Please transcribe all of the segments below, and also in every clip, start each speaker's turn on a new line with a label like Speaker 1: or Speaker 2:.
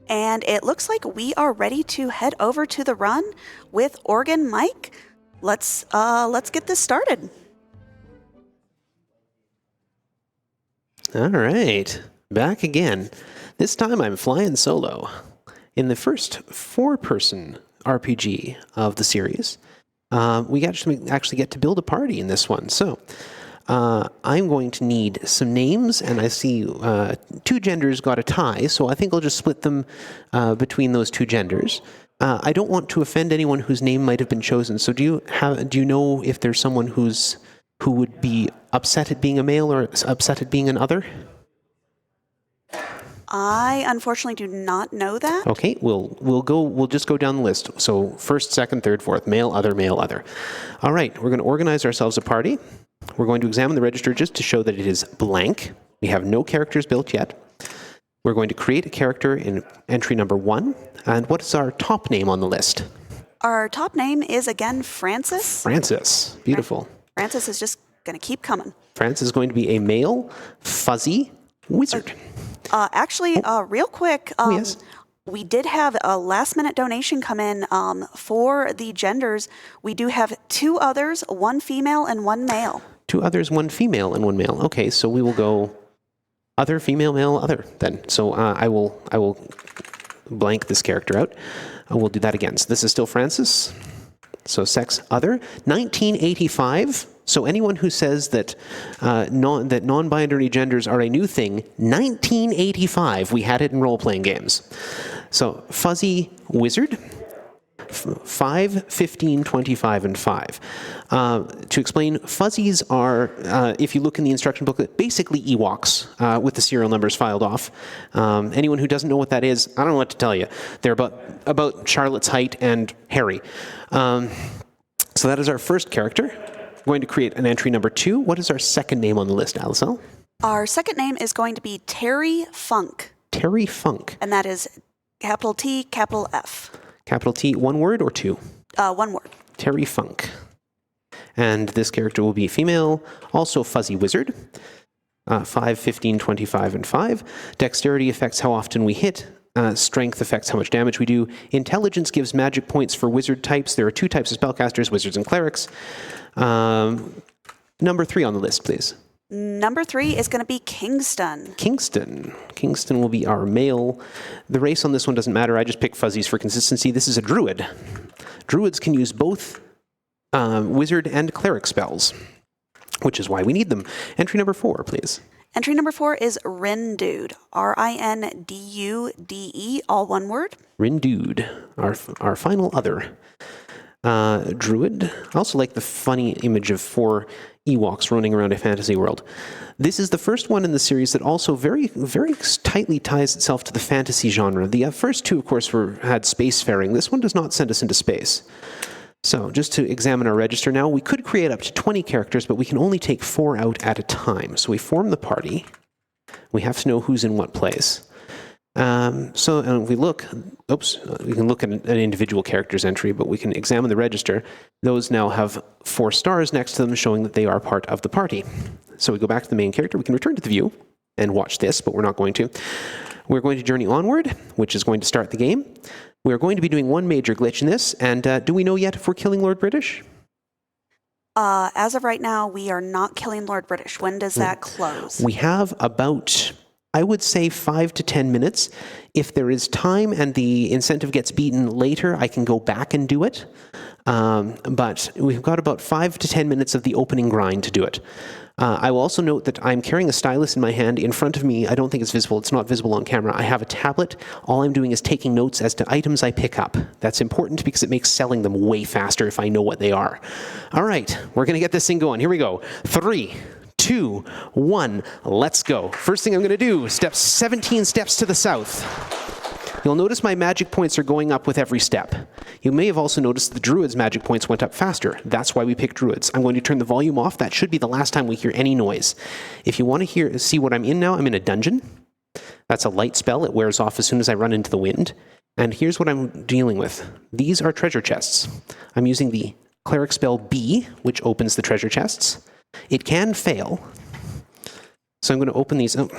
Speaker 1: And it looks like we are ready to head over to the run with organMike. Let's get this started.
Speaker 2: All right, back again. This time I'm flying solo. In the first four-person RPG of the series, we actually get to build a party in this one. So I'm going to need some names, and I see two genders got a tie, so I think I'll just split them between those two genders. I don't want to offend anyone whose name might have been chosen. So do you know if there's someone who would be upset at being a male or upset at being an other?
Speaker 1: I unfortunately do not know that.
Speaker 2: Okay, we'll just go down the list. So first, second, third, fourth, male, other, male, other. All right, we're going to organize ourselves a party. We're going to examine the register just to show that it is blank. We have no characters built yet. We're going to create a character in entry number 1. And what is our top name on the list?
Speaker 1: Our top name is, again, Francis.
Speaker 2: Francis. Beautiful.
Speaker 1: Francis is just going to keep coming.
Speaker 2: Francis is going to be a male, fuzzy wizard.
Speaker 1: Actually, real quick,
Speaker 2: yes.
Speaker 1: We did have a last-minute donation come in for the genders. We do have 2 others, 1 female and 1 male.
Speaker 2: 2 others, 1 female and 1 male. Okay, so we will go other, female, male, other then. So I will blank this character out. We'll do that again. So this is still Francis. So sex, other. 1985. So anyone who says that non-binary genders are a new thing, 1985, we had it in role-playing games. So fuzzy wizard, 5, 15, 25, and 5. To explain, fuzzies are, if you look in the instruction booklet, basically Ewoks with the serial numbers filed off. Anyone who doesn't know what that is, I don't know what to tell you. They're about Charlotte's height and hairy. So that is our first character. We're going to create an entry number 2. What is our second name on the list, Alicel?
Speaker 1: Our second name is going to be Terry Funk.
Speaker 2: Terry Funk.
Speaker 1: And that is capital T, capital F.
Speaker 2: Capital T, 1 word or 2?
Speaker 1: 1 word.
Speaker 2: Terry Funk. And this character will be female, also fuzzy wizard. 5, 15, 25, and 5. Dexterity affects how often we hit. Strength affects how much damage we do. Intelligence gives magic points for wizard types. There are 2 types of spellcasters, wizards and clerics. Number 3 on the list, please.
Speaker 1: Number 3 is going to be Kingston.
Speaker 2: Kingston will be our male. The race on this one doesn't matter. I just picked fuzzies for consistency. This is a druid. Druids can use both wizard and cleric spells, which is why we need them. Entry number 4, please.
Speaker 1: Entry number 4 is Rindude. Rindude, all 1 word.
Speaker 2: Rindude, our final other. Druid. I also like the funny image of 4 Ewoks running around a fantasy world. This is the first one in the series that also very, very tightly ties itself to the fantasy genre. The first 2, of course, had spacefaring. This one does not send us into space. So just to examine our register now, we could create up to 20 characters, but we can only take 4 out at a time. So we form the party. We have to know who's in what place. So if we look, we can look at an individual character's entry, but we can examine the register. Those now have 4 stars next to them, showing that they are part of the party. So we go back to the main character. We can return to the view and watch this, but we're not going to. We're going to journey onward, which is going to start the game. We're going to be doing 1 major glitch in this, and do we know yet if we're killing Lord British?
Speaker 1: As of right now, we are not killing Lord British. When does that close?
Speaker 2: We have about, I would say, 5 to 10 minutes. If there is time and the incentive gets beaten later, I can go back and do it. But we've got about 5 to 10 minutes of the opening grind to do it. I will also note that I'm carrying a stylus in my hand in front of me. I don't think it's visible. It's not visible on camera. I have a tablet. All I'm doing is taking notes as to items I pick up. That's important because it makes selling them way faster if I know what they are. All right, we're going to get this thing going. Here we go. 3, 2, 1, let's go. First thing I'm going to do, 17 steps to the south. You'll notice my magic points are going up with every step. You may have also noticed the druid's magic points went up faster. That's why we picked druids. I'm going to turn the volume off. That should be the last time we hear any noise. If you want to see what I'm in now, I'm in a dungeon. That's a light spell. It wears off as soon as I run into the wind. And here's what I'm dealing with. These are treasure chests. I'm using the cleric spell B, which opens the treasure chests. It can fail. So I'm going to open these up.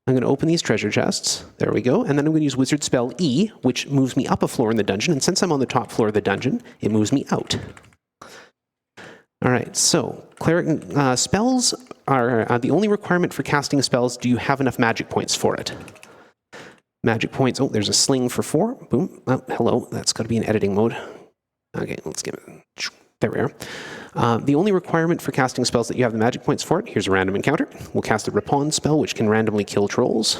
Speaker 2: I'm I'm going to open these treasure chests. There we go. And then I'm going to use wizard spell E, which moves me up a floor in the dungeon. And since I'm on the top floor of the dungeon, it moves me out. All right, so cleric spells are the only requirement for casting spells. Do you have enough magic points for it? Magic points. Oh, there's a sling for 4. Boom. Oh, hello. That's got to be in editing mode. Okay, let's give it. There we are. The only requirement for casting spells that you have the magic points for it. Here's a random encounter. We'll cast a Ripon spell, which can randomly kill trolls.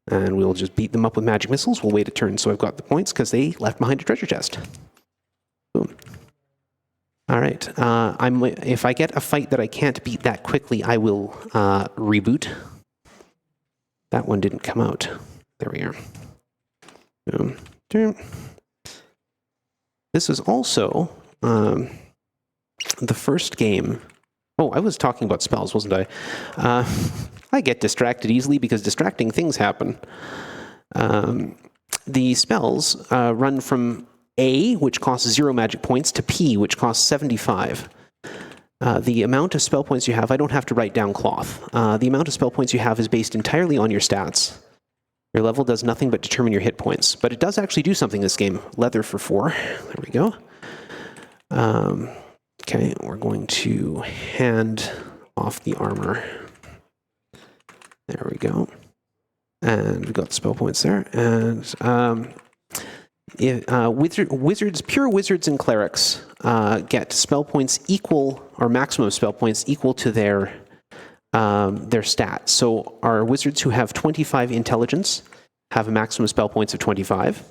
Speaker 2: And we'll just beat them up with magic missiles. We'll wait a turn so I've got the points because they left behind a treasure chest. Boom. All right. If I get a fight that I can't beat that quickly, I will reboot. That one didn't come out. There we are. Boom. This is also the first game. Oh, I was talking about spells, wasn't I? I get distracted easily because distracting things happen. The spells run from A, which costs 0 magic points, to P, which costs 75. The amount of spell points you have, I don't have to write down cloth. The amount of spell points you have is based entirely on your stats. Your level does nothing but determine your hit points. But it does actually do something in this game. Leather for 4. There we go. Okay, we're going to hand off the armor. There we go. And we've got the spell points there. And pure wizards and clerics get spell points equal, or maximum spell points equal to their stats. So our wizards who have 25 intelligence have a maximum spell points of 25.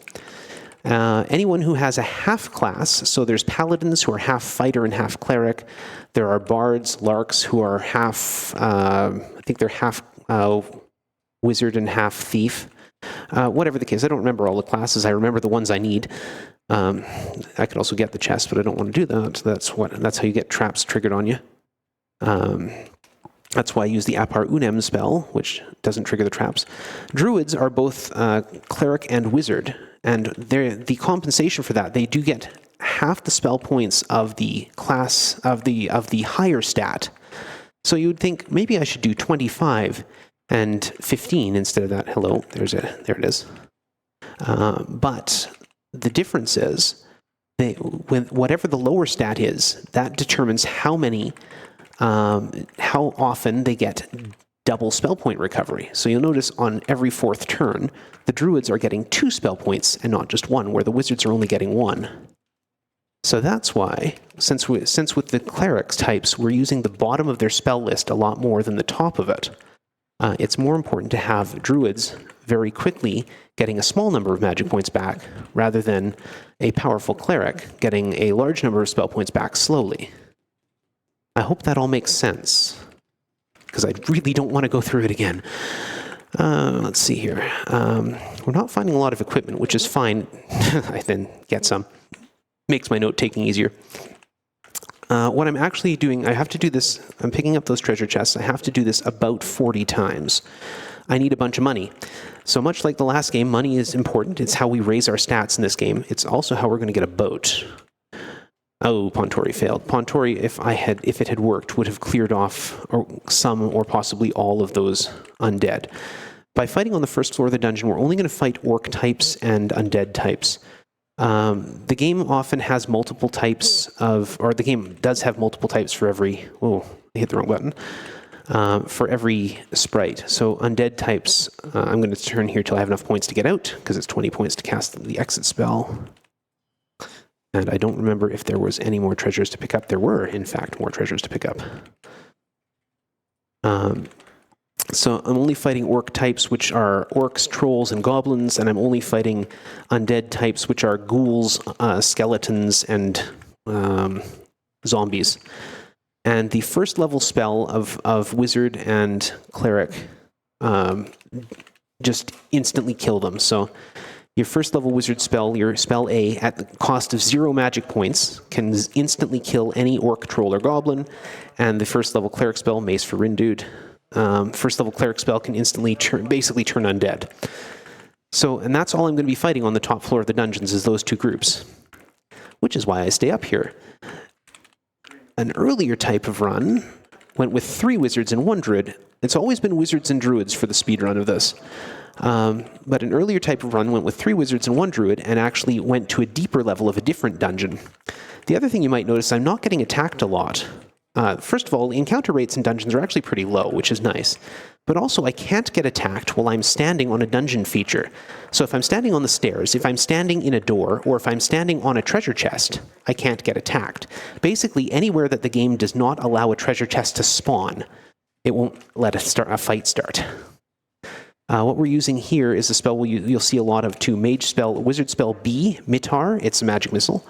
Speaker 2: Anyone who has a half class, so there's paladins who are half fighter and half cleric. There are bards, larks who are half, I think they're half wizard and half thief. Whatever the case, I don't remember all the classes. I remember the ones I need. I could also get the chest, but I don't want to do that. That's how you get traps triggered on you. That's why I use the Apar Unem spell, which doesn't trigger the traps. Druids are both cleric and wizard, and the compensation for that, they do get half the spell points of the class of the higher stat. So you would think maybe I should do 25 and 15 instead of that. Hello, there it is. But the difference is, whatever the lower stat is, that determines how often they get double spell point recovery. So you'll notice on every 4th turn, the druids are getting 2 spell points and not just 1, where the wizards are only getting 1. So that's why, since with the clerics types, we're using the bottom of their spell list a lot more than the top of it. It's more important to have druids very quickly getting a small number of magic points back, rather than a powerful cleric getting a large number of spell points back slowly. I hope that all makes sense, because I really don't want to go through it again. Let's see here. We're not finding a lot of equipment, which is fine. I then get some. Makes my note-taking easier. What I'm actually doing, I have to do this, I'm picking up those treasure chests, I have to do this about 40 times. I need a bunch of money. So much like the last game, money is important. It's how we raise our stats in this game. It's also how we're going to get a boat. Oh, Pontori failed. Pontori, if it had worked, would have cleared off some or possibly all of those undead. By fighting on the first floor of the dungeon, we're only going to fight orc types and undead types. The game often has multiple types the game does have multiple types for every, I hit the wrong button, for every sprite. So undead types, I'm going to turn here till I have enough points to get out, because it's 20 points to cast the exit spell. And I don't remember if there was any more treasures to pick up. There were, in fact, more treasures to pick up. So I'm only fighting orc types, which are orcs, trolls, and goblins, and I'm only fighting undead types, which are ghouls, skeletons, and zombies. And the first level spell of wizard and cleric just instantly kill them. So your first level wizard spell, your spell A, at the cost of 0 magic points, can instantly kill any orc, troll, or goblin. And the first level cleric spell, Mace for Rindude, first level cleric spell can instantly basically turn undead. So, and that's all I'm going to be fighting on the top floor of the dungeons, is those 2 groups. Which is why I stay up here. An earlier type of run went with 3 wizards and 1 druid. It's always been wizards and druids for the speedrun of this. But an earlier type of run went with 3 wizards and 1 druid and actually went to a deeper level of a different dungeon. The other thing you might notice, I'm not getting attacked a lot. First of all, encounter rates in dungeons are actually pretty low, which is nice. But also, I can't get attacked while I'm standing on a dungeon feature. So if I'm standing on the stairs, if I'm standing in a door, or if I'm standing on a treasure chest, I can't get attacked. Basically, anywhere that the game does not allow a treasure chest to spawn, it won't let a fight start. What we're using here is a spell you'll see a lot of too. Mage spell, wizard spell B, Mitar. It's a magic missile.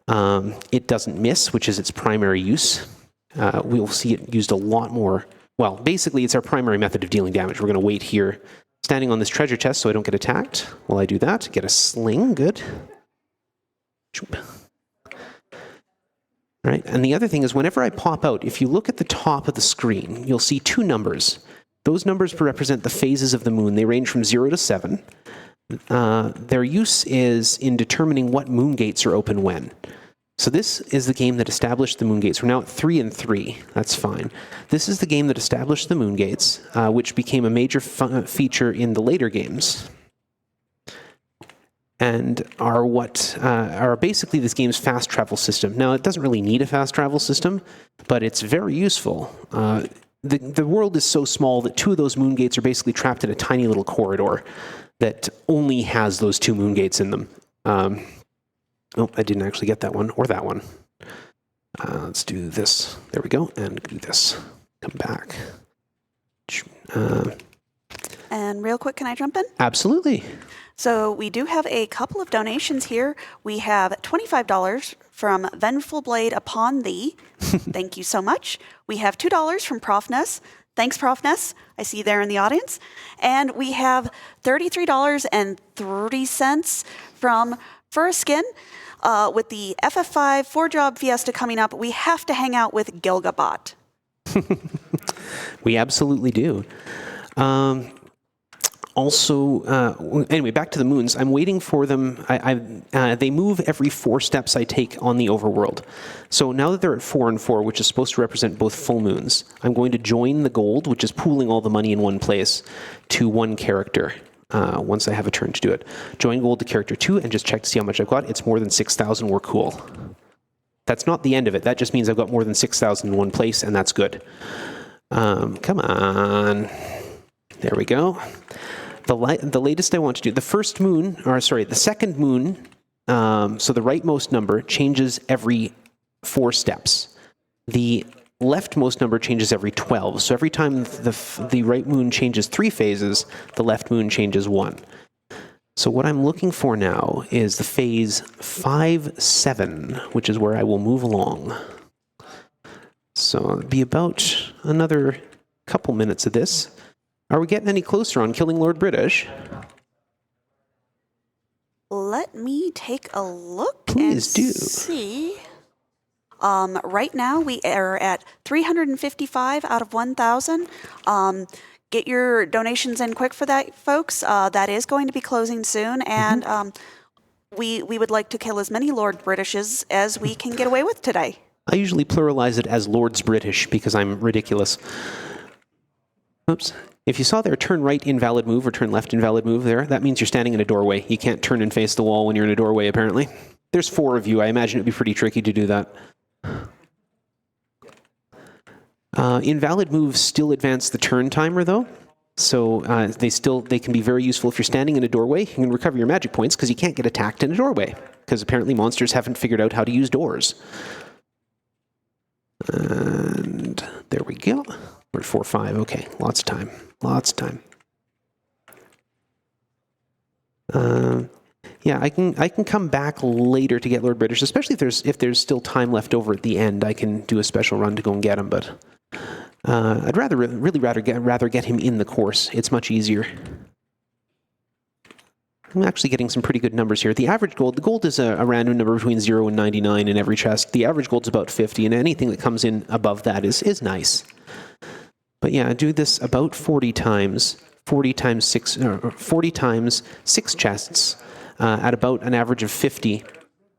Speaker 2: It doesn't miss, which is its primary use. We'll see it used a lot more. Well, basically, it's our primary method of dealing damage. We're going to wait here, standing on this treasure chest so I don't get attacked. While I do that, get a sling. Good. Right, and the other thing is whenever I pop out, if you look at the top of the screen, you'll see 2 numbers. Those numbers represent the phases of the moon. They range from 0 to 7. Their use is in determining what moon gates are open when. So this is the game that established the moon gates. We're now at 3 and 3. That's fine. This is the game that established the moon gates, which became a major feature in the later games, and are basically this game's fast travel system. Now, it doesn't really need a fast travel system, but it's very useful. The world is so small that 2 of those moon gates are basically trapped in a tiny little corridor that only has those 2 moon gates in them. Oh, I didn't actually get that one, or that one. Let's do this. There we go, and do this. Come back.
Speaker 1: And real quick, can I jump in?
Speaker 2: Absolutely.
Speaker 1: So we do have a couple of donations here. We have $25 from Vengeful Blade Upon Thee. Thank you so much. We have $2 from Prof Ness. Thanks, Prof Ness. I see you there in the audience. And we have $33.30 from Furskin. With the FF5 4-job Fiesta coming up, we have to hang out with Gilgabot.
Speaker 2: We absolutely do. Anyway, back to the moons. I'm waiting for them. They move every 4 steps I take on the overworld. So now that they're at 4 and 4, which is supposed to represent both full moons, I'm going to join the gold, which is pooling all the money in one place, to one character. Once I have a turn to do it. Join gold to character 2 and just check to see how much I've got. It's more than 6,000. We're cool. That's not the end of it. That just means I've got more than 6,000 in one place, and that's good. Come on. There we go. The latest I want to do, the second moon, so the rightmost number changes every 4 steps. The leftmost number changes every 12. So every time the right moon changes 3 phases, the left moon changes 1. So what I'm looking for now is the phase 5-7, which is where I will move along. So it'll be about another couple minutes of this. Are we getting any closer on killing Lord British?
Speaker 1: Let me take a look.
Speaker 2: Please do.
Speaker 1: See. Right now we are at 355 out of 1,000. Get your donations in quick for that, folks. That is going to be closing soon, and we would like to kill as many Lord Britishes as we can get away with today.
Speaker 2: I usually pluralize it as Lords British because I'm ridiculous. Oops. If you saw there, turn right invalid move or turn left invalid move there, that means you're standing in a doorway. You can't turn and face the wall when you're in a doorway, apparently. There's 4 of you. I imagine it'd be pretty tricky to do that. Invalid moves still advance the turn timer, though. So they can be very useful if you're standing in a doorway. You can recover your magic points because you can't get attacked in a doorway, because apparently monsters haven't figured out how to use doors. And there we go. We're at 4-5. Okay, lots of time. Lots of time. Yeah, I can come back later to get Lord British, especially if there's still time left over at the end. I can do a special run to go and get him, but I'd really rather get him in the course. It's much easier. I'm actually getting some pretty good numbers here. The average gold, the gold is a random number between 0 and 99 in every chest. The average gold's about 50, and anything that comes in above that is nice. But yeah, I do this about 40 times 6 chests at about an average of 50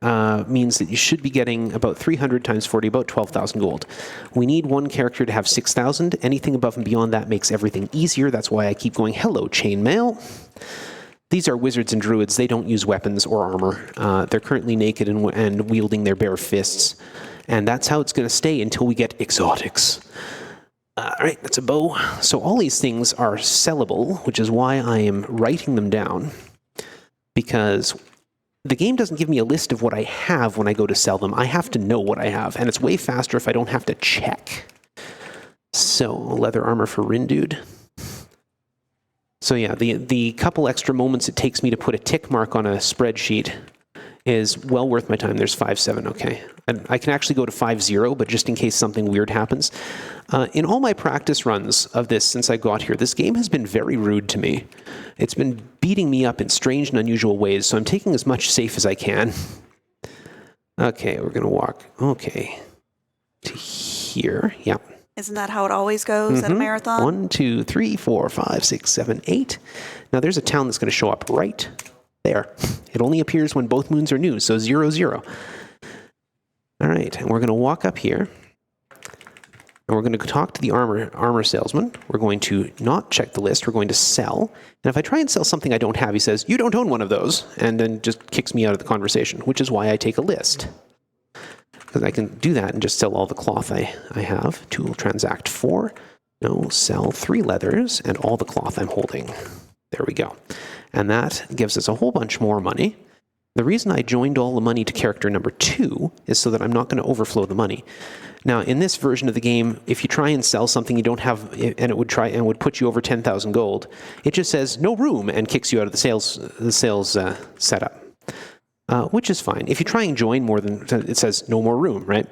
Speaker 2: means that you should be getting about 300 times 40, about 12,000 gold. We need one character to have 6,000. Anything above and beyond that makes everything easier. That's why I keep going, hello, chainmail. These are wizards and druids. They don't use weapons or armor. They're currently naked and wielding their bare fists. And that's how it's going to stay until we get exotics. All right, that's a bow. So all these things are sellable, which is why I am writing them down. Because the game doesn't give me a list of what I have when I go to sell them. I have to know what I have. And it's way faster if I don't have to check. So, leather armor for Rindude. So yeah, the couple extra moments it takes me to put a tick mark on a spreadsheet is well worth my time. There's 5-7, okay. And I can actually go to 5-0, but just in case something weird happens. In all my practice runs of this since I got here, this game has been very rude to me. It's been beating me up in strange and unusual ways, so I'm taking as much safe as I can. Okay, we're going to walk, okay, to here, yeah.
Speaker 1: Isn't that how it always goes at a marathon?
Speaker 2: 1, 2, 3, 4, 5, 6, 7, 8. Now there's a town that's going to show up right there. It only appears when both moons are new, so 0, 0. All right, and we're going to walk up here, and we're going to talk to the armor salesman. We're going to not check the list. We're going to sell. And if I try and sell something I don't have, he says, "You don't own one of those," and then just kicks me out of the conversation, which is why I take a list. Because I can do that and just sell all the cloth I have. Tool transact 4. No, sell 3 leathers and all the cloth I'm holding. There we go. And that gives us a whole bunch more money. The reason I joined all the money to character number 2 is so that I'm not going to overflow the money. Now, in this version of the game, if you try and sell something you don't have, and it would put you over 10,000 gold, it just says no room and kicks you out of the sales setup. Which is fine. If you try and join more than, it says no more room, right?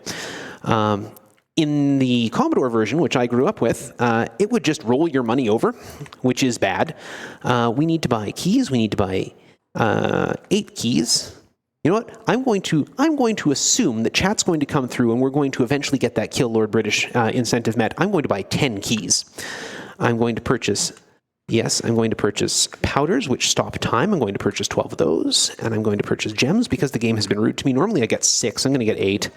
Speaker 2: In the Commodore version, which I grew up with, it would just roll your money over, which is bad. We need to buy keys. We need to buy 8 keys. You know what? I'm going to assume that chat's going to come through and we're going to eventually get that Kill Lord British incentive met. I'm going to buy 10 keys. I'm going to purchase powders, which stop time. I'm going to purchase 12 of those. And I'm going to purchase gems because the game has been rude to me. Normally I get 6. I'm going to get 8.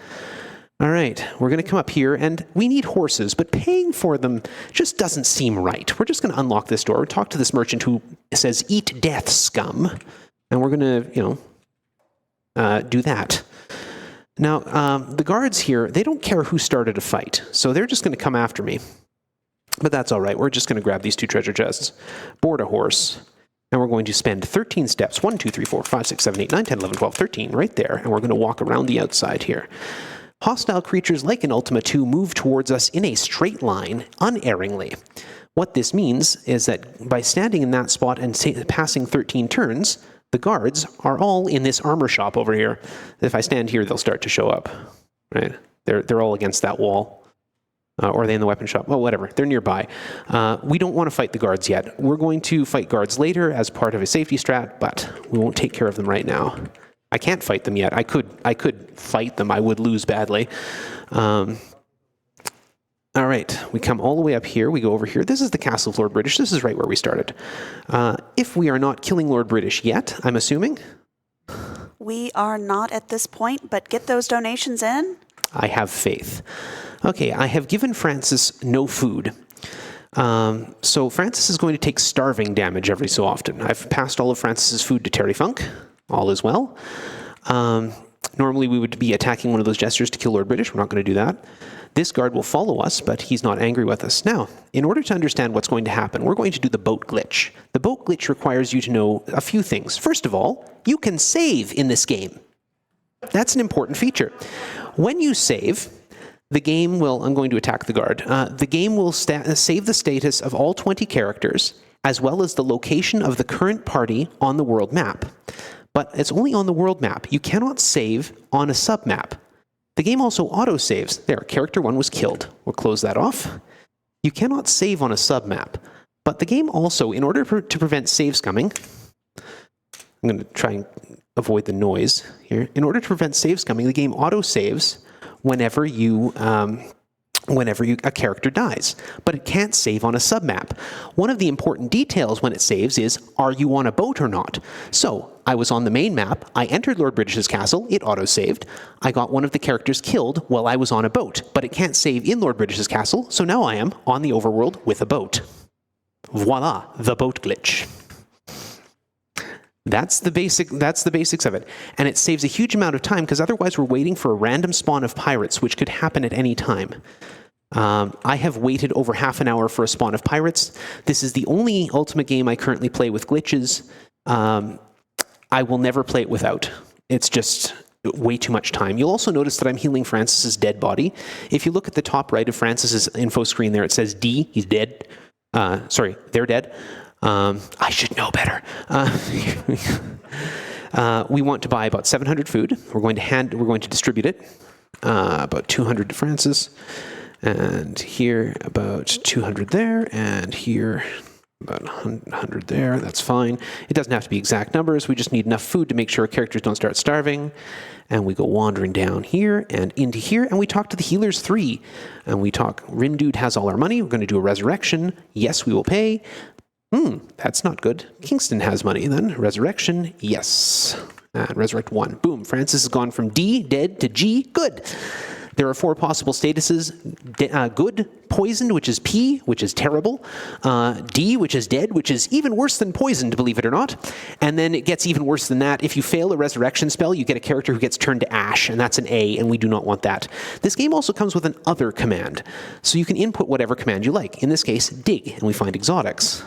Speaker 2: All right, we're going to come up here, and we need horses, but paying for them just doesn't seem right. We're just going to unlock this door, talk to this merchant who says, "Eat death, scum," and we're going to, do that. Now, the guards here, they don't care who started a fight, so they're just going to come after me. But that's all right. We're just going to grab these 2 treasure chests, board a horse, and we're going to spend 13 steps, 1, 2, 3, 4, 5, 6, 7, 8, 9, 10, 11, 12, 13, right there, and we're going to walk around the outside here. Hostile creatures like in Ultima 2 move towards us in a straight line, unerringly. What this means is that by standing in that spot and passing 13 turns, the guards are all in this armor shop over here. If I stand here, they'll start to show up, right? They're all against that wall. Or are they in the weapon shop? Well, whatever. They're nearby. We don't want to fight the guards yet. We're going to fight guards later as part of a safety strat, but we won't take care of them right now. I can't fight them yet. I could fight them. I would lose badly. All right, we come all the way up here. We go over here. This is the Castle of Lord British. This is right where we started. If we are not killing Lord British yet, I'm assuming.
Speaker 1: We are not at this point, but get those donations in.
Speaker 2: I have faith. Okay, I have given Francis no food. So Francis is going to take starving damage every so often. I've passed all of Francis's food to Terry Funk. All is well. Normally we would be attacking one of those jesters to kill Lord British. We're not going to do that. This guard will follow us, but he's not angry with us. Now, in order to understand what's going to happen, we're going to do the boat glitch. The boat glitch requires you to know a few things. First of all, you can save in this game. That's an important feature. When you save, the game will, I'm going to attack the guard, the game will save the status of all 20 characters, as well as the location of the current party on the world map. But it's only on the world map. You cannot save on a sub-map. The game also auto-saves. There, character 1 was killed. We'll close that off. You cannot save on a sub-map. But the game also, in order to prevent save scumming, I'm going to try and avoid the noise here. In order to prevent save scumming, the game auto-saves whenever you whenever a character dies, but it can't save on a submap. One of the important details when it saves is, are you on a boat or not? So, I was on the main map, I entered Lord British's castle, it auto-saved, I got one of the characters killed while I was on a boat, but it can't save in Lord British's castle, so now I am on the overworld with a boat. Voila, the boat glitch. That's the basics of it. And it saves a huge amount of time, because otherwise we're waiting for a random spawn of pirates, which could happen at any time. I have waited over half an hour for a spawn of pirates. This is the only Ultima game I currently play with glitches. I will never play it without. It's just way too much time. You'll also notice that I'm healing Francis's dead body. If you look at the top right of Francis's info screen there, it says D, he's dead. Sorry, they're dead. I should know better. We want to buy about 700 food. We're going to distribute it. About 200 to Francis, and here about 200 there, and here about 100 there. That's fine. It doesn't have to be exact numbers. We just need enough food to make sure our characters don't start starving. And we go wandering down here and into here, and we talk to the Healers 3. And we talk, Rindude has all our money. We're going to do a resurrection. Yes, we will pay. That's not good. Kingston has money then. Resurrection, yes. And resurrect 1. Boom. Francis has gone from D, dead, to G, good. There are 4 possible statuses. Good, poisoned, which is P, which is terrible. D, which is dead, which is even worse than poisoned, believe it or not. And then it gets even worse than that. If you fail a resurrection spell, you get a character who gets turned to ash, and that's an A, and we do not want that. This game also comes with an other command. So you can input whatever command you like. In this case, dig, and we find exotics.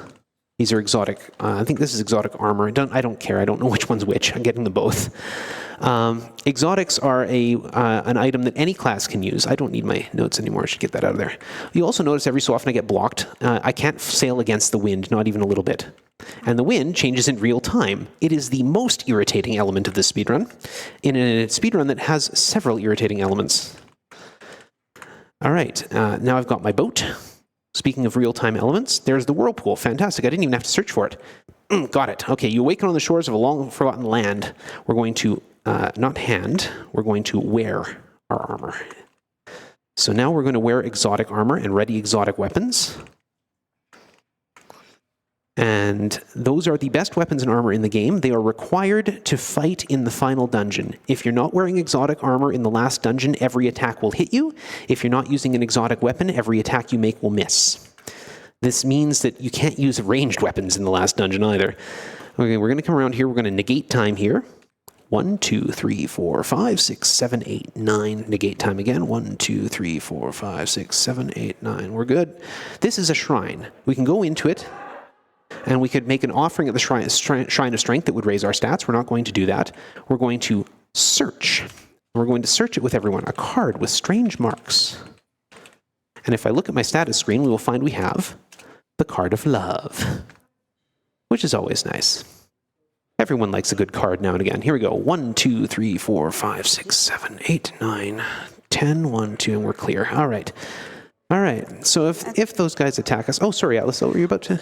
Speaker 2: These are exotic. I think this is exotic armor. I don't care. I don't know which one's which. I'm getting them both. Exotics are an item that any class can use. I don't need my notes anymore. I should get that out of there. You also notice every so often I get blocked. I can't sail against the wind, not even a little bit. And the wind changes in real time. It is the most irritating element of this speedrun, in a speedrun that has several irritating elements. All right, now I've got my boat. Speaking of real-time elements, there's the whirlpool. Fantastic. I didn't even have to search for it. Got it. Okay, you awaken on the shores of a long-forgotten land. We're going to, we're going to wear our armor. So now we're going to wear exotic armor and ready exotic weapons. And those are the best weapons and armor in the game. They are required to fight in the final dungeon. If you're not wearing exotic armor in the last dungeon, every attack will hit you. If you're not using an exotic weapon, every attack you make will miss. This means that you can't use ranged weapons in the last dungeon either. Okay, we're going to come around here. We're going to negate time here. 1, 2, 3, 4, 5, 6, 7, 8, 9. Negate time again. 1, 2, 3, 4, 5, 6, 7, 8, 9. We're good. This is a shrine. We can go into it, and we could make an offering at the shrine of strength that would raise our stats. We're not going to do that. We're going to search. We're going to search it with everyone. A card with strange marks. And if I look at my status screen, we will find we have the card of love, which is always nice. Everyone likes a good card now and again. Here we go. 1, 2, 3, 4, 5, 6, 7, 8, 9, 10, 1, 2, and we're clear. All right. All right. So if those guys attack us... Oh, sorry, Alice. What were you about to...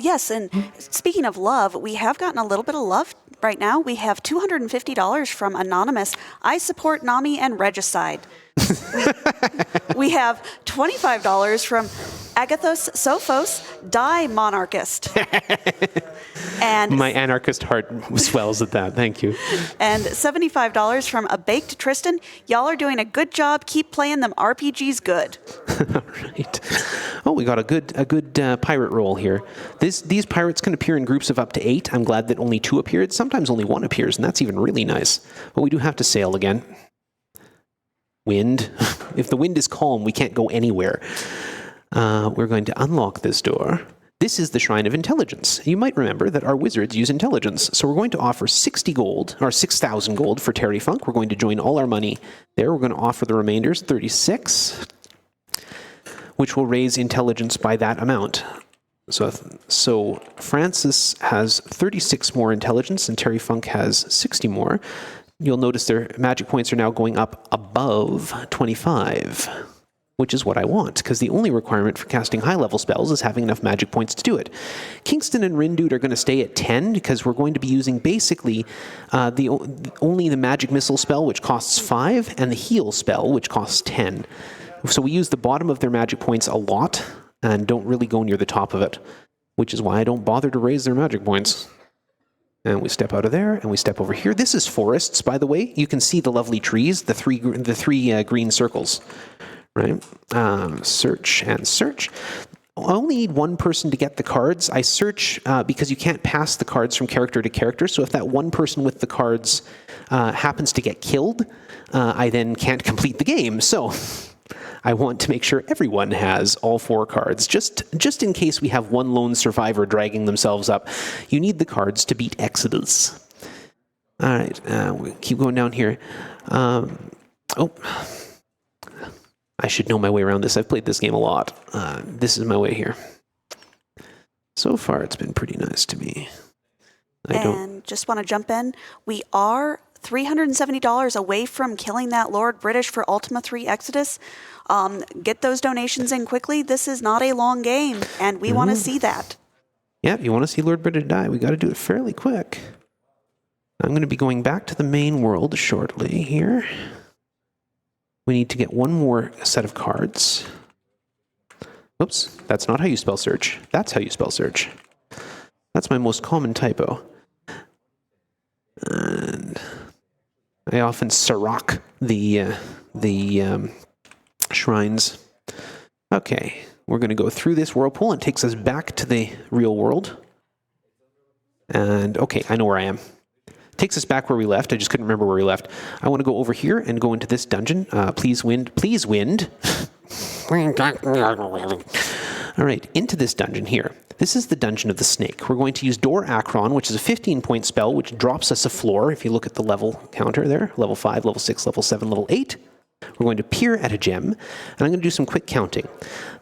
Speaker 1: Yes, and speaking of love, we have gotten a little bit of love right now. We have $250 from Anonymous. I support Nami and Regicide. We have $25 from Agathos Sophos, Die Monarchist. And
Speaker 2: my anarchist heart swells at that. Thank you.
Speaker 1: And $75 from A Baked Tristan. Y'all are doing a good job. Keep playing them RPGs good.
Speaker 2: All right. Oh, we got a good pirate roll here. These pirates can appear in groups of up to 8. I'm glad that only 2 appeared. Sometimes only 1 appears, and that's even really nice. But we do have to sail again. Wind. If the wind is calm, we can't go anywhere. We're going to unlock this door. This is the Shrine of Intelligence. You might remember that our wizards use intelligence. So we're going to offer 60 gold, or 6,000 gold for Terry Funk. We're going to join all our money there. We're going to offer the remainders, 36, which will raise intelligence by that amount. So Francis has 36 more intelligence, and Terry Funk has 60 more. You'll notice their magic points are now going up above 25, which is what I want, because the only requirement for casting high-level spells is having enough magic points to do it. Kingston and Rindude are going to stay at 10, because we're going to be using basically only the magic missile spell, which costs 5, and the heal spell, which costs 10. So we use the bottom of their magic points a lot and don't really go near the top of it, which is why I don't bother to raise their magic points. And we step out of there, and we step over here. This is forests, by the way. You can see the lovely trees, the three green circles, right? Search and search. I only need one person to get the cards. I search because you can't pass the cards from character to character. So if that one person with the cards happens to get killed, I then can't complete the game. So I want to make sure everyone has all 4 cards, just in case we have one lone survivor dragging themselves up. You need the cards to beat Exodus. All right, we keep going down here. I should know my way around this. I've played this game a lot. This is my way here. So far, it's been pretty nice to me.
Speaker 1: Just want to jump in. We are $370 away from killing that Lord British for Ultima 3 Exodus. Get those donations in quickly. This is not a long game, and we want to see that.
Speaker 2: Yeah, if you want to see Lord British die, we got to do it fairly quick. I'm going to be going back to the main world shortly here. We need to get one more set of cards. Oops, that's not how you spell search. That's how you spell search. That's my most common typo. And I often Sirach the shrines. Okay, we're going to go through this whirlpool. It takes us back to the real world. And okay, I know where I am. Takes us back where we left. I just couldn't remember where we left. I want to go over here and go into this dungeon. Please, wind. Please, wind. All right, into this dungeon here. This is the Dungeon of the Snake. We're going to use Door Akron, which is a 15-point spell, which drops us a floor. If you look at the level counter there, level 5, level 6, level 7, level 8. We're going to peer at a gem, and I'm going to do some quick counting.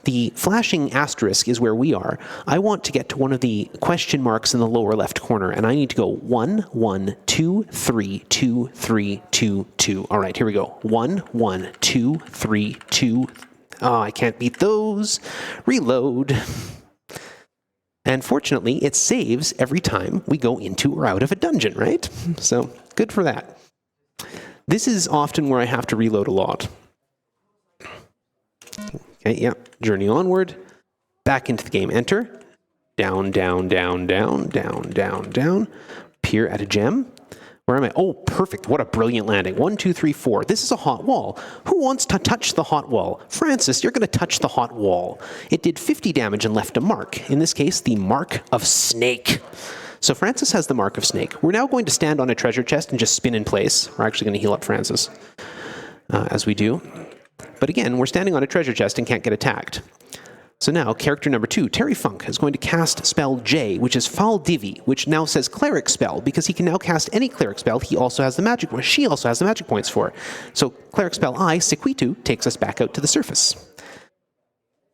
Speaker 2: The flashing asterisk is where we are. I want to get to one of the question marks in the lower left corner, and I need to go 1, 1, 2, 3, 2, 3, 2, 2. All right, here we go. 1, 1, 2, 3, 2. Oh, I can't beat those. Reload. And fortunately, it saves every time we go into or out of a dungeon, right? So, good for that. This is often where I have to reload a lot. Okay, yeah. Journey onward. Back into the game. Enter. Down, down, down, down, down, down, down. Peer at a gem. Where am I? Oh, perfect. What a brilliant landing. 1, 2, 3, 4. This is a hot wall. Who wants to touch the hot wall? Francis, you're going to touch the hot wall. It did 50 damage and left a mark. In this case, the Mark of Snake. So Francis has the Mark of Snake. We're now going to stand on a treasure chest and just spin in place. We're actually going to heal up Francis as we do. But again, we're standing on a treasure chest and can't get attacked. So now, character number 2, Terry Funk, is going to cast spell J, which is Fall Divi, which now says Cleric Spell, because he can now cast any Cleric Spell he also has the magic, she also has the magic points for. So Cleric Spell I, Sequitu, takes us back out to the surface.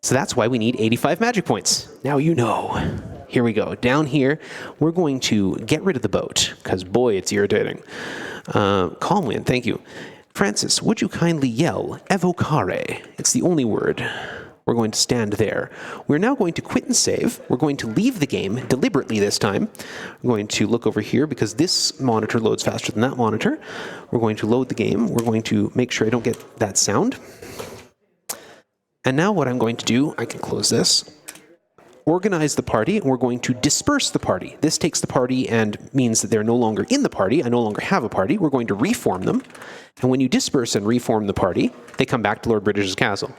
Speaker 2: So that's why we need 85 magic points. Now you know. Here we go. Down here, we're going to get rid of the boat, because boy, it's irritating. Calm wind, thank you. Francis, would you kindly yell, Evocare? It's the only word. We're going to stand there. We're now going to quit and save. We're going to leave the game deliberately this time. I'm going to look over here because this monitor loads faster than that monitor. We're going to load the game. We're going to make sure I don't get that sound. And now what I'm going to do, I can close this, organize the party, and we're going to disperse the party. This takes the party and means that they're no longer in the party. I no longer have a party. We're going to reform them. And when you disperse and reform the party, they come back to Lord British's castle.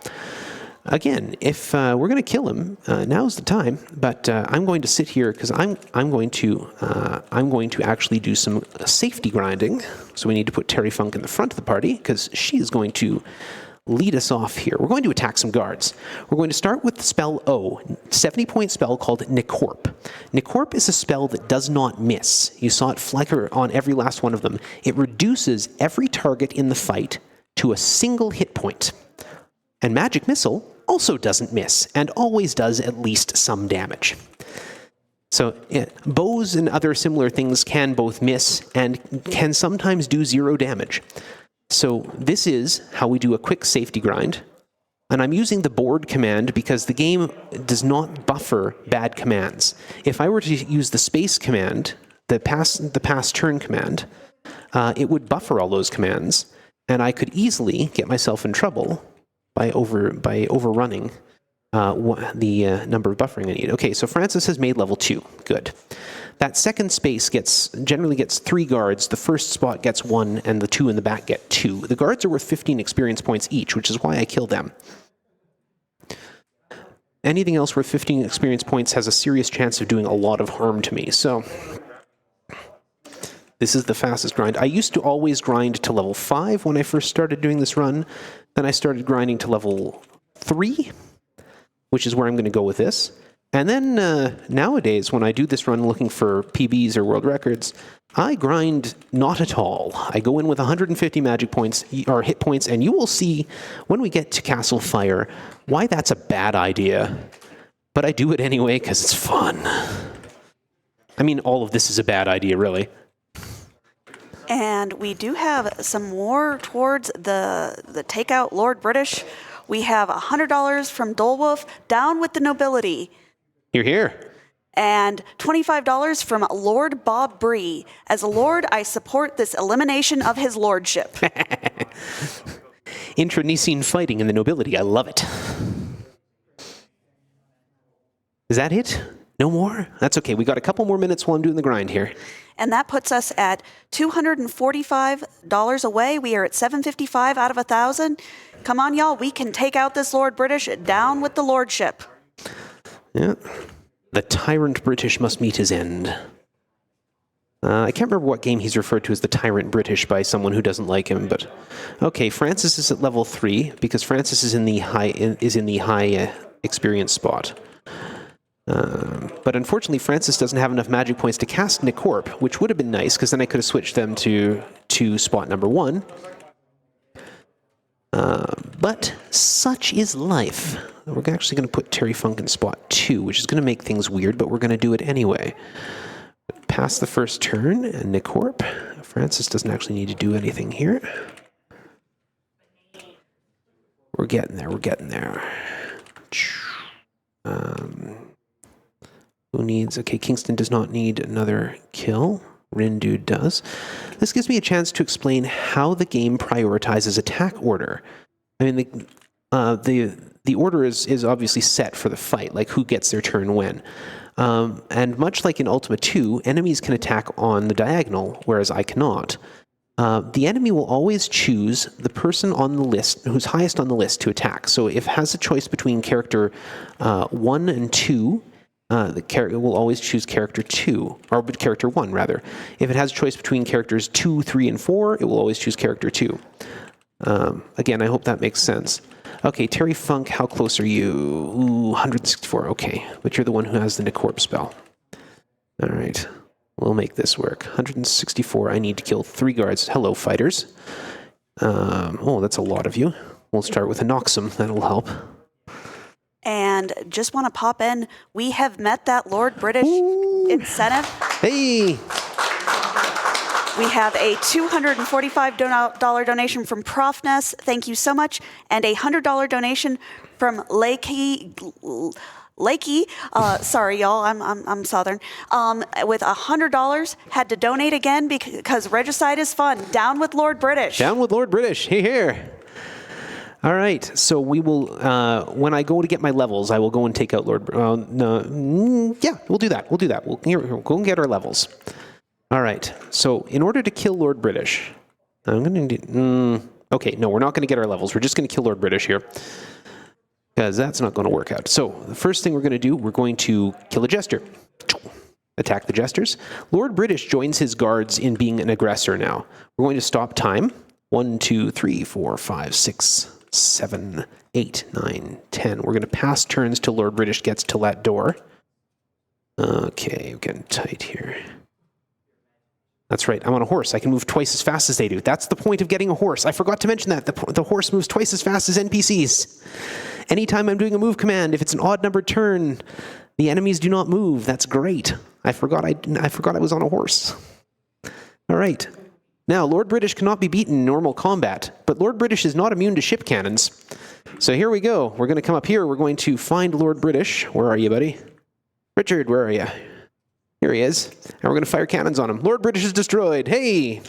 Speaker 2: Again, if we're going to kill him, now's the time. But I'm going to sit here because I'm going to actually do some safety grinding. So we need to put Terry Funk in the front of the party because she is going to lead us off here. We're going to attack some guards. We're going to start with the spell O, 70-point spell called Nicorp. Nicorp is a spell that does not miss. You saw it flicker on every last one of them. It reduces every target in the fight to a single hit point. And Magic Missile also doesn't miss, and always does at least some damage. So bows and other similar things can both miss and can sometimes do 0 damage. So this is how we do a quick safety grind. And I'm using the board command because the game does not buffer bad commands. If I were to use the space command, the pass turn command, it would buffer all those commands, and I could easily get myself in trouble by overrunning the number of buffering I need. Okay, so Francis has made level 2. Good. That second space generally gets 3 guards. The first spot gets 1, and the 2 in the back get 2. The guards are worth 15 experience points each, which is why I kill them. Anything else worth 15 experience points has a serious chance of doing a lot of harm to me. So this is the fastest grind. I used to always grind to level 5 when I first started doing this run. Then I started grinding to level 3, which is where I'm going to go with this. And then nowadays, when I do this run looking for PBs or world records, I grind not at all. I go in with 150 magic points or hit points, and you will see when we get to Castle Fire why that's a bad idea. But I do it anyway because it's fun. I mean, all of this is a bad idea, really.
Speaker 1: And we do have some more towards the takeout Lord British. We have $100 from Dolewolf, down with the nobility.
Speaker 2: You're here.
Speaker 1: And $25 from Lord Bob Bree. As a lord, I support this elimination of his lordship.
Speaker 2: Intranecine fighting in the nobility. I love it. Is that it? No more? That's okay. We got a couple more minutes while I'm doing the grind here.
Speaker 1: And that puts us at $245 away. We are at $755 out of 1,000. Come on, y'all. We can take out this Lord British. Down with the lordship.
Speaker 2: Yeah. The tyrant British must meet his end. I can't remember what game he's referred to as the tyrant British by someone who doesn't like him, but okay. Francis is at level 3 because Francis is in the high experience spot. But unfortunately, Francis doesn't have enough magic points to cast Nicorp, which would have been nice because then I could have switched them to spot number 1. But such is life. We're actually going to put Terry Funk in spot 2, which is going to make things weird, but we're going to do it anyway. Pass the first turn, and Nicorp. Francis doesn't actually need to do anything here. We're getting there, we're getting there. Who needs... Okay, Kingston does not need another kill. Rindu does. This gives me a chance to explain how the game prioritizes attack order. I mean, the order is obviously set for the fight, like who gets their turn when. And much like in Ultima 2, enemies can attack on the diagonal, whereas I cannot. The enemy will always choose the person on the list who's highest on the list to attack. So if it has a choice between character 1 and 2, the character will always choose character 2, or character 1, rather. If it has a choice between characters 2, 3, and 4, it will always choose character 2. Again, I hope that makes sense. Okay, Terry Funk, how close are you? Ooh, 164, okay. But you're the one who has the Nicorp spell. All right, we'll make this work. 164, I need to kill 3 guards. Hello, fighters. Oh, that's a lot of you. We'll start with a Noxum, that'll help.
Speaker 1: And just want to pop in, we have met that Lord British incentive.
Speaker 2: Hey!
Speaker 1: We have a $245 donation from Profness. Thank you so much. And a $100 donation from Lakey. Sorry, y'all. I'm Southern. With $100, had to donate again because regicide is fun. Down with Lord British.
Speaker 2: Down with Lord British. Here. All right. So we will. When I go to get my levels, I will go and take out Lord. Yeah, we'll do that. We'll do that. We'll go and get our levels. All right, so in order to kill Lord British, I'm going to do... okay, no, we're not going to get our levels. We're just going to kill Lord British here, because that's not going to work out. So the first thing we're going to do, we're going to kill a jester. Attack the jesters. Lord British joins his guards in being an aggressor now. We're going to stop time. 1, 2, 3, 4, 5, 6, 7, 8, 9, 10. We're going to pass turns till Lord British gets to that door. Okay, we're getting tight here. That's right, I'm on a horse. I can move twice as fast as they do. That's the point of getting a horse. I forgot to mention that. The horse moves twice as fast as NPCs. Anytime I'm doing a move command, if it's an odd numbered turn, the enemies do not move. That's great. I forgot I was on a horse. All right. Now, Lord British cannot be beaten in normal combat, but Lord British is not immune to ship cannons. So here we go. We're going to come up here. We're going to find Lord British. Where are you, buddy? Richard, where are you? Here he is. And we're going to fire cannons on him. Lord British is destroyed. Hey!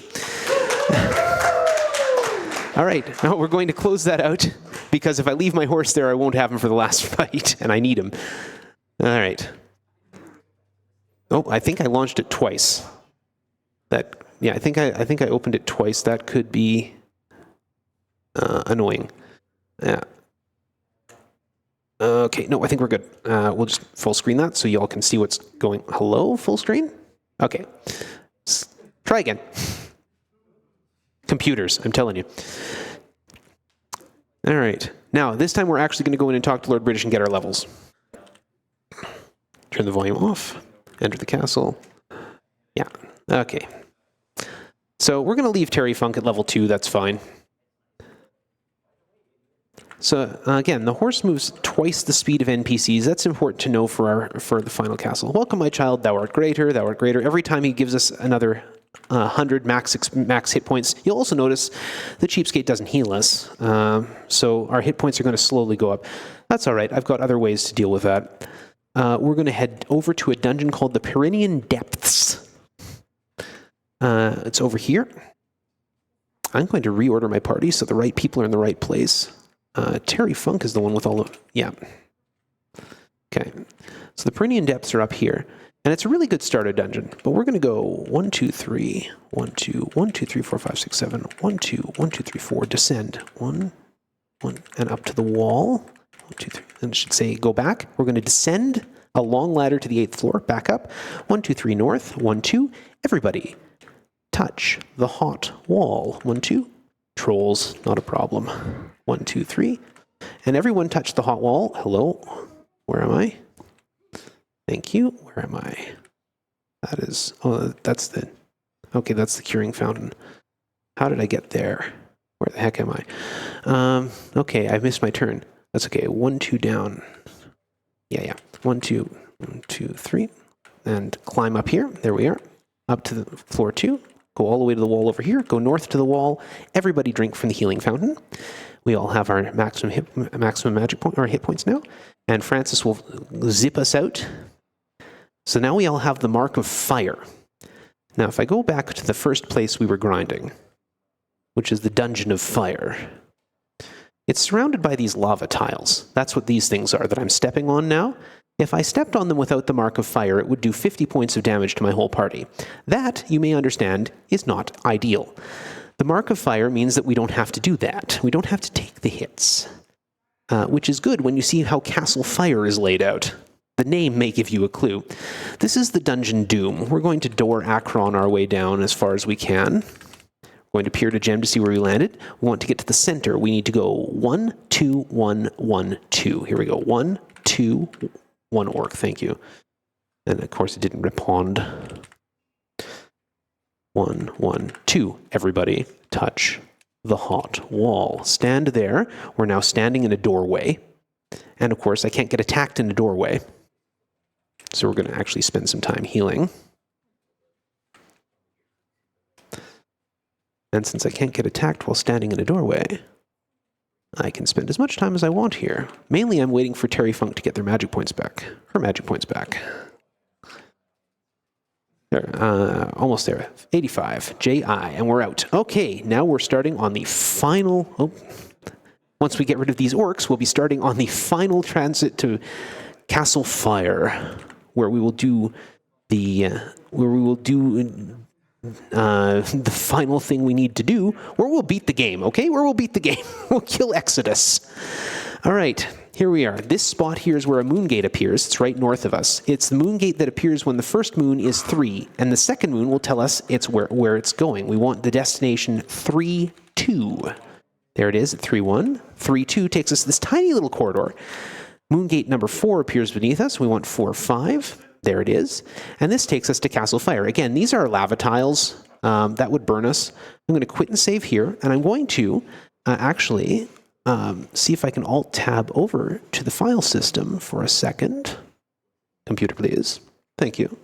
Speaker 2: All right. Now we're going to close that out. because if I leave my horse there, I won't have him for the last fight, and I need him. All right. Oh, I think I launched it twice. Yeah, I think I opened it twice. That could be annoying. Yeah. Okay, no, I think we're good. We'll just full screen that so y'all can see what's going. Hello, full screen? Okay. Try again. Computers, I'm telling you. All right. Now, this time we're actually going to go in and talk to Lord British and get our levels. Turn the volume off. Enter the castle. Yeah. Okay. So we're going to leave Terry Funk at level 2. That's fine. So again, the horse moves twice the speed of NPCs. That's important to know for the final castle. Welcome, my child. Thou art greater. Thou art greater. Every time he gives us another 100 max hit points, you'll also notice the cheapskate doesn't heal us. So our hit points are going to slowly go up. That's all right. I've got other ways to deal with that. We're going to head over to a dungeon called the Pyrenean Depths. It's over here. I'm going to reorder my party so the right people are in the right place. Terry Funk is the one with all the... Yeah. Okay. So the Pyrenean Depths are up here. And it's a really good starter dungeon. But we're going to go 1, 2, 3, 1, 2, 1, 2, 3, 4, 5, 6, 7, 1, 2, 1, 2, 3, 4, descend. 1, 1, and up to the wall. 1, 2, 3. And it should say go back. We're going to descend a long ladder to the 8th floor, back up. 1, 2, 3, north. 1, 2. Everybody, touch the hot wall. 1, 2. Trolls, not a problem. 1, 2, 3. And everyone touch the hot wall. Hello. Where am I? Thank you. Where am I? That is... Oh, that's the... Okay, that's the curing fountain. How did I get there? Where the heck am I? Okay, I missed my turn. That's okay. 1, 2 down. Yeah. 1, 2, 1, 2, 3. And climb up here. There we are. Up to the floor 2. Go all the way to the wall over here. Go north to the wall. Everybody drink from the healing fountain. We all have our maximum magic point, or hit points now. And Francis will zip us out. So now we all have the mark of fire. Now, if I go back to the first place we were grinding, which is the Dungeon of Fire, it's surrounded by these lava tiles. That's what these things are that I'm stepping on now. If I stepped on them without the mark of fire, it would do 50 points of damage to my whole party. That, you may understand, is not ideal. The mark of fire means that we don't have to do that. We don't have to take the hits, which is good when you see how Castle Fire is laid out. The name may give you a clue. This is the Dungeon Doom. We're going to Door Akron our way down as far as we can. We're going to peer to gem to see where we landed. We want to get to the center. We need to go 1, 2, 1, 1, 2. Here we go. 1, 2, 1 orc. Thank you. And of course it didn't respond. 1, 1, 2. Everybody touch the hot wall. Stand there. We're now standing in a doorway. And of course I can't get attacked in a doorway. So we're going to actually spend some time healing. And since I can't get attacked while standing in a doorway, I can spend as much time as I want here. Mainly I'm waiting for Terry Funk to get their magic points back. Her magic points back. There, almost there. 85. J.I. And we're out. Okay, now we're starting on the final... Oh, once we get rid of these orcs, we'll be starting on the final transit to Castle Fire, where we will do the final thing we need to do, where we'll beat the game, okay? Where we'll beat the game. We'll kill Exodus. All right, here we are. This spot here is where a moon gate appears. It's right north of us. It's the moon gate that appears when the first moon is 3, and the second moon will tell us it's where it's going. We want the destination 3-2. There it is at 3-1. 3-2 takes us to this tiny little corridor. Moon gate number 4 appears beneath us. We want 4-5. There it is. And this takes us to Castle Fire. Again, these are lava tiles. That would burn us. I'm going to quit and save here. And I'm going to actually see if I can Alt-Tab over to the file system for a second. Computer, please. Thank you.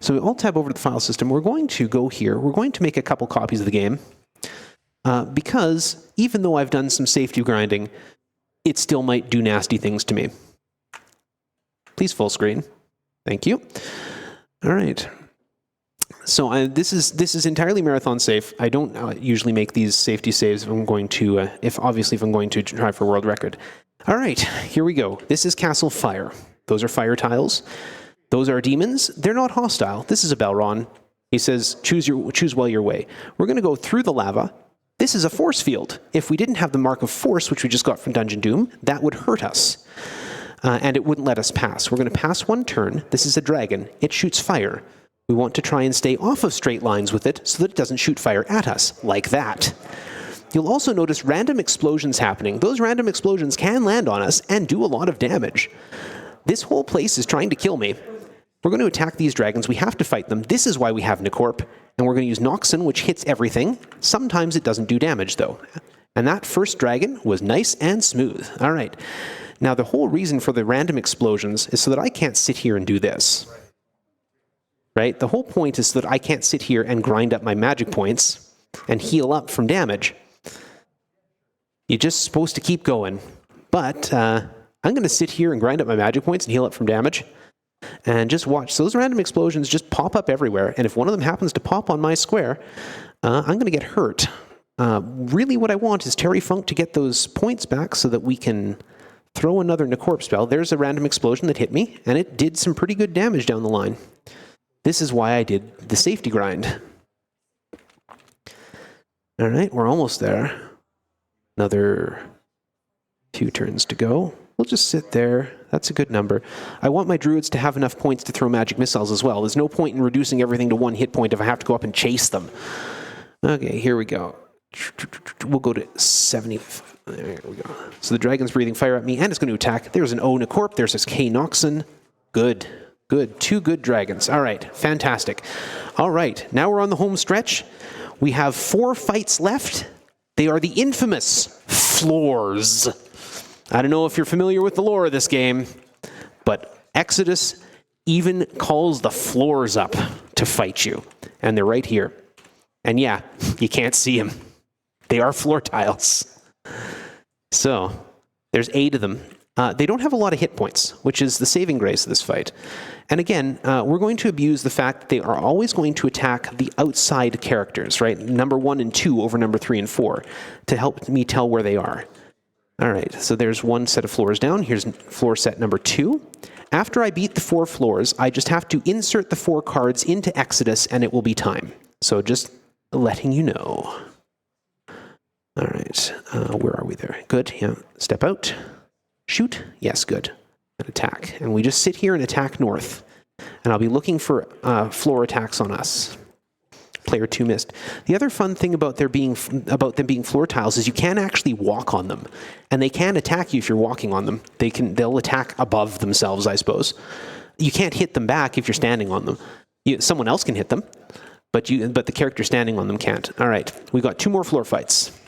Speaker 2: So we Alt-Tab over to the file system. We're going to go here. We're going to make a couple copies of the game. Because even though I've done some safety grinding, it still might do nasty things to me. Please full screen. Thank you. All right. So this is entirely marathon safe. I don't usually make these safety saves if I'm going to if I'm going to try for world record. All right, here we go. This is Castle Fire. Those are fire tiles. Those are demons. They're not hostile. This is a Belron. He says choose well your way. We're going to go through the lava. This is a force field. If we didn't have the mark of force, which we just got from Dungeon Doom, that would hurt us. And it wouldn't let us pass. We're going to pass one turn. This is a dragon. It shoots fire. We want to try and stay off of straight lines with it so that it doesn't shoot fire at us, like that. You'll also notice random explosions happening. Those random explosions can land on us and do a lot of damage. This whole place is trying to kill me. We're going to attack these dragons. We have to fight them. This is why we have Nicorp. And we're going to use Noxon, which hits everything. Sometimes it doesn't do damage, though. And that first dragon was nice and smooth. All right. Now, the whole reason for the random explosions is so that I can't sit here and do this. Right? The whole point is so that I can't sit here and grind up my magic points and heal up from damage. You're just supposed to keep going. But I'm going to sit here and grind up my magic points and heal up from damage. And just watch. So those random explosions just pop up everywhere. And if one of them happens to pop on my square, I'm going to get hurt. Really what I want is Terry Funk to get those points back so that we can throw another Nicorp spell. There's a random explosion that hit me, and it did some pretty good damage down the line. This is why I did the safety grind. All right, we're almost there. Another few turns to go. We'll just sit there. That's a good number. I want my druids to have enough points to throw magic missiles as well. There's no point in reducing everything to one hit point if I have to go up and chase them. Okay, here we go. We'll go to 70. There we go. So the dragon's breathing fire at me, and it's going to attack. There's an O Nicorp. There's this K Noxon. Good. Good. Two good dragons. All right. Fantastic. All right. Now we're on the home stretch. We have 4 fights left. They are the infamous floors. I don't know if you're familiar with the lore of this game, but Exodus even calls the floors up to fight you. And they're right here. And yeah, you can't see them. They are floor tiles. So there's 8 of them. They don't have a lot of hit points, which is the saving grace of this fight. And again, we're going to abuse the fact that they are always going to attack the outside characters, right? Number 1 and 2 over number 3 and 4 to help me tell where they are. All right, so there's one set of floors down. Here's floor set number 2. After I beat the 4 floors, I just have to insert the 4 cards into Exodus and it will be time. So just letting you know. All right, where are we there? Good, yeah. Step out. Shoot. Yes, good. And attack. And we just sit here and attack north. And I'll be looking for floor attacks on us. Player 2 missed. The other fun thing about them being floor tiles is you can actually walk on them. And they can attack you if you're walking on them. They'll attack above themselves, I suppose. You can't hit them back if you're standing on them. Someone else can hit them, but the character standing on them can't. All right, we got 2 more floor fights.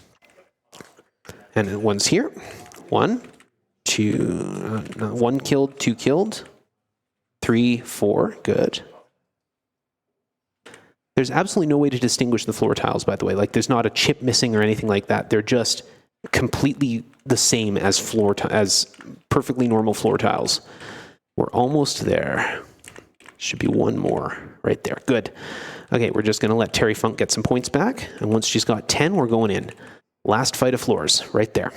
Speaker 2: And one's here. 1, 2, 1 killed, 2 killed, 3, 4, good. There's absolutely no way to distinguish the floor tiles, by the way. Like, there's not a chip missing or anything like that. They're just completely the same as as perfectly normal floor tiles. We're almost there. Should be 1 more right there. Good. Okay, we're just going to let Terry Funk get some points back. And once she's got 10, we're going in. Last fight of floors, right there.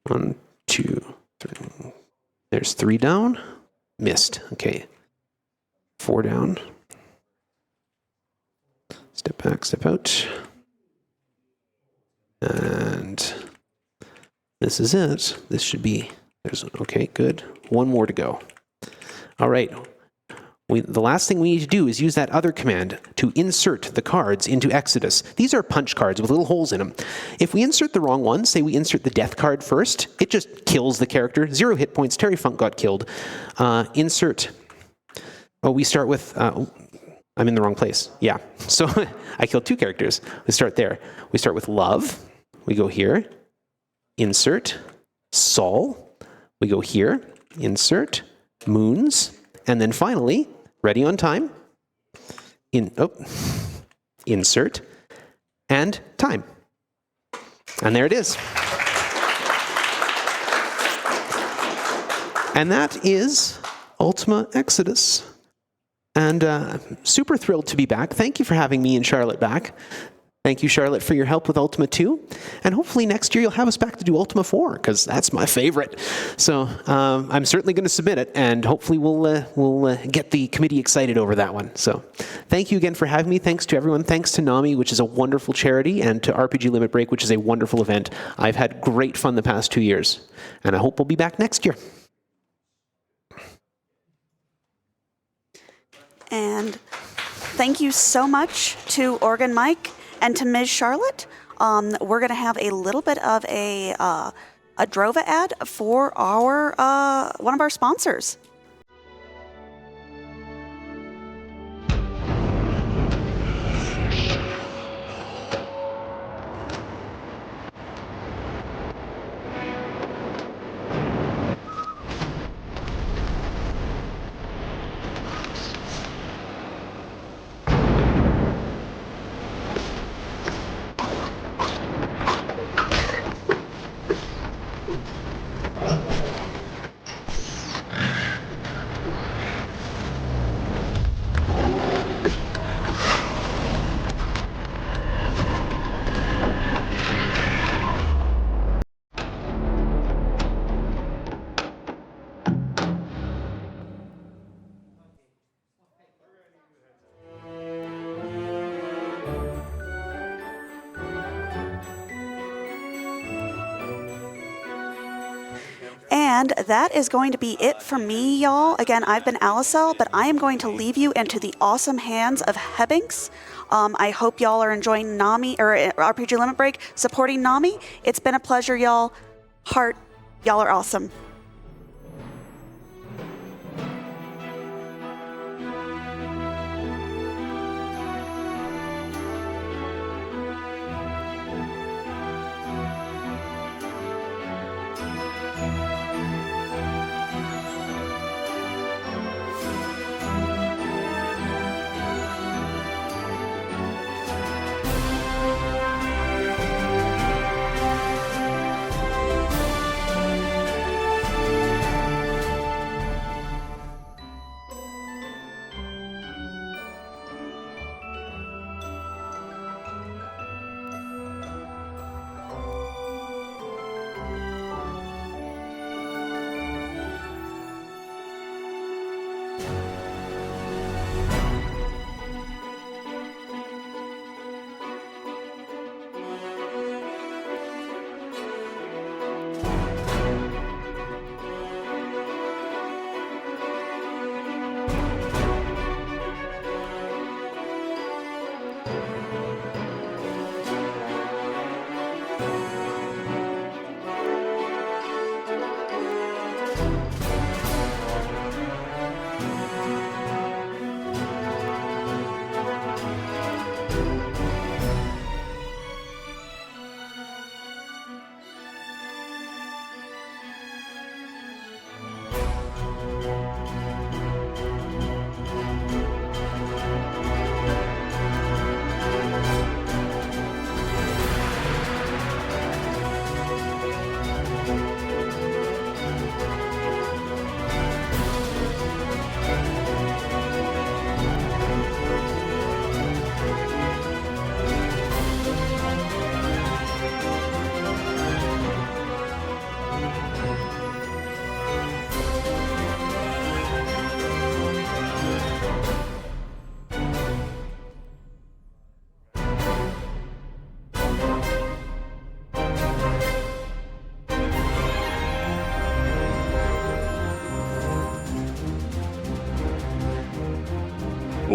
Speaker 2: 1, 2, 3. There's 3 down. Missed. Okay. 4 down. Step back, step out. And this is it. This should be, okay, good. 1 more to go. All right. The last thing we need to do is use that other command to insert the cards into Exodus. These are punch cards with little holes in them. If we insert the wrong one, say we insert the death card first, it just kills the character. 0 hit points. Terry Funk got killed. Insert. Oh, we start with... I'm in the wrong place. Yeah. So I killed 2 characters. We start there. We start with Love. We go here. Insert. Sol. We go here. Insert. Moons. And then finally, ready on time. Insert. And time. And there it is. And that is Ultima Exodus. And super thrilled to be back. Thank you for having me and Charlotte back. Thank you, Charlotte, for your help with Ultima 2. And hopefully next year you'll have us back to do Ultima 4, because that's my favorite. So I'm certainly going to submit it, and hopefully we'll get the committee excited over that one. So thank you again for having me. Thanks to everyone. Thanks to NAMI, which is a wonderful charity, and to RPG Limit Break, which is a wonderful event. I've had great fun the past 2 years, and I hope we'll be back next year.
Speaker 1: And thank you so much to organMike and to Ms. Charlotte. We're going to have a little bit of a Drova ad for our one of our sponsors. And that is going to be it for me, y'all. Again, I've been Alicel, but I am going to leave you into the awesome hands of Hebbings. I hope y'all are enjoying NAMI, or RPG Limit Break, supporting NAMI. It's been a pleasure, y'all. Heart, y'all are awesome.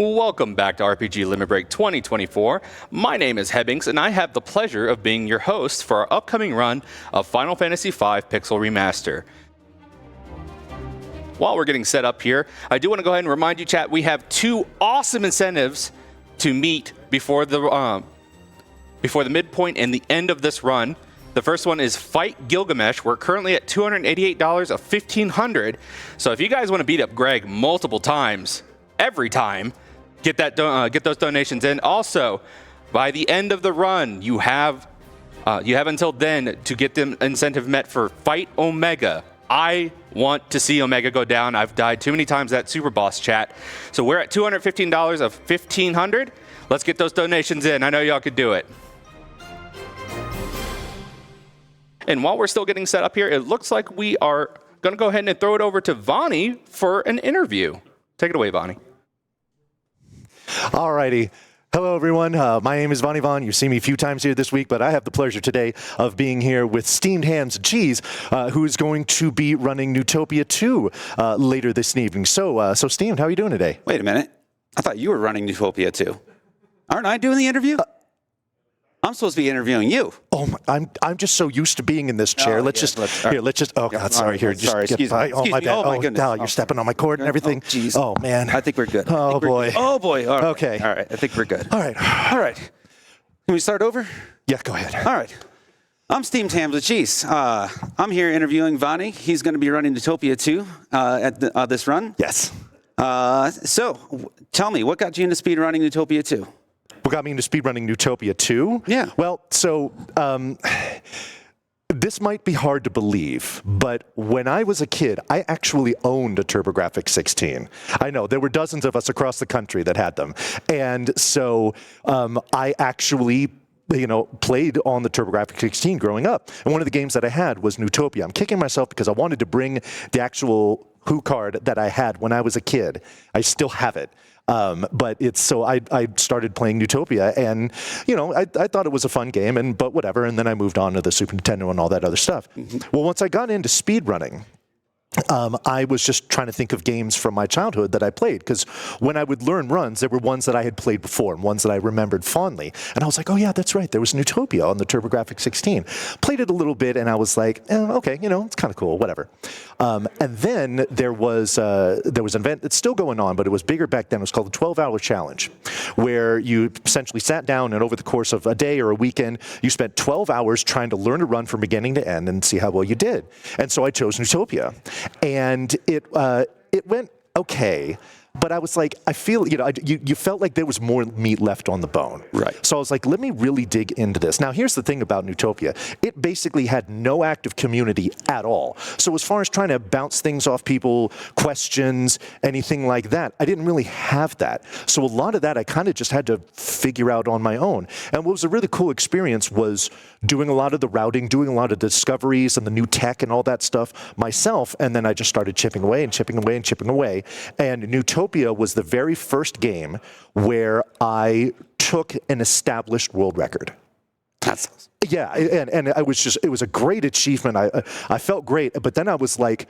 Speaker 3: Welcome back to RPG Limit Break 2024. My name is Hebbings, and I have the pleasure of being your host for our upcoming run of Final Fantasy V Pixel Remaster. While we're getting set up here, I do want to go ahead and remind you, chat, we have 2 awesome incentives to meet before the midpoint and the end of this run. The first one is Fight Gilgamesh. We're currently at $288 of $1,500. So if you guys want to beat up Greg multiple times, every time, get those donations in. Also, by the end of the run, you have until then to get the incentive met for Fight Omega. I want to see Omega go down. I've died too many times at Super Boss chat. So we're at $215 of $1,500. Let's get those donations in. I know y'all could do it. And while we're still getting set up here, it looks like we are going to go ahead and throw it over to Vonnie for an interview. Take it away, Vonnie.
Speaker 4: All righty. Hello, everyone. My name is Vonnie Vaughn. You've seen me a few times here this week, but I have the pleasure today of being here with Steamed Hams and Cheese, who is going to be running Neutopia 2 later this evening. So Steamed, how are you doing today?
Speaker 5: Wait a minute. I thought you were running Neutopia 2. Aren't I doing the interview? I'm supposed to be interviewing you.
Speaker 4: Oh, I'm just so used to being in this chair. Let's just. Oh, God, sorry. Here, just
Speaker 5: excuse
Speaker 4: get by.
Speaker 5: me.
Speaker 4: Oh, my
Speaker 5: Excuse me.
Speaker 4: bad.
Speaker 5: Oh, my goodness.
Speaker 4: You're stepping on my cord and everything.
Speaker 5: Oh, jeez.
Speaker 4: Oh, man.
Speaker 5: I think we're good.
Speaker 4: Oh, boy.
Speaker 5: Oh, boy. All right.
Speaker 4: Okay.
Speaker 5: All right. I think we're good.
Speaker 4: All right.
Speaker 5: All right. Can we start over?
Speaker 4: Yeah, go ahead.
Speaker 5: All right. I'm Steamed Hams with Cheese. I'm here interviewing Vonnie. He's going to be running Neutopia 2 at this run.
Speaker 4: Yes.
Speaker 5: So, tell me, what got you into speedrunning Neutopia 2?
Speaker 4: What got me into speedrunning Neutopia 2?
Speaker 5: Yeah.
Speaker 4: Well, so this might be hard to believe, but when I was a kid, I actually owned a TurboGrafx 16. I know, there were dozens of us across the country that had them. And so I actually played on the TurboGrafx 16 growing up. And one of the games that I had was Neutopia. I'm kicking myself because I wanted to bring the actual Who card that I had when I was a kid. I still have it. But it's so I started playing Neutopia, and I thought it was a fun game, but whatever. And then I moved on to the Super Nintendo and all that other stuff. Mm-hmm. Well, once I got into speedrunning, I was just trying to think of games from my childhood that I played, because when I would learn runs, there were ones that I had played before and ones that I remembered fondly. And I was like, oh yeah, that's right, there was Neutopia on the TurboGrafx 16. Played it a little bit, and I was like, okay, it's kind of cool, whatever. And then there was an event that's still going on, but it was bigger back then. It was called the 12-Hour Challenge, where you essentially sat down, and over the course of a day or a weekend, you spent 12 hours trying to learn a run from beginning to end and see how well you did. And so I chose Neutopia. And it went okay, but I was like, I feel, you felt like there was more meat left on the bone.
Speaker 5: Right.
Speaker 4: So I was like, let me really dig into this. Now, here's the thing about Neutopia. It basically had no active community at all. So as far as trying to bounce things off people, questions, anything like that, I didn't really have that. So a lot of that I kind of just had to figure out on my own. And what was a really cool experience was doing a lot of the routing, doing a lot of discoveries and the new tech and all that stuff myself. And then I just started chipping away and chipping away and chipping away. And Neutopia was the very first game where I took an established world record.
Speaker 5: That's awesome.
Speaker 4: Yeah, and it was a great achievement. I felt great, but then I was like,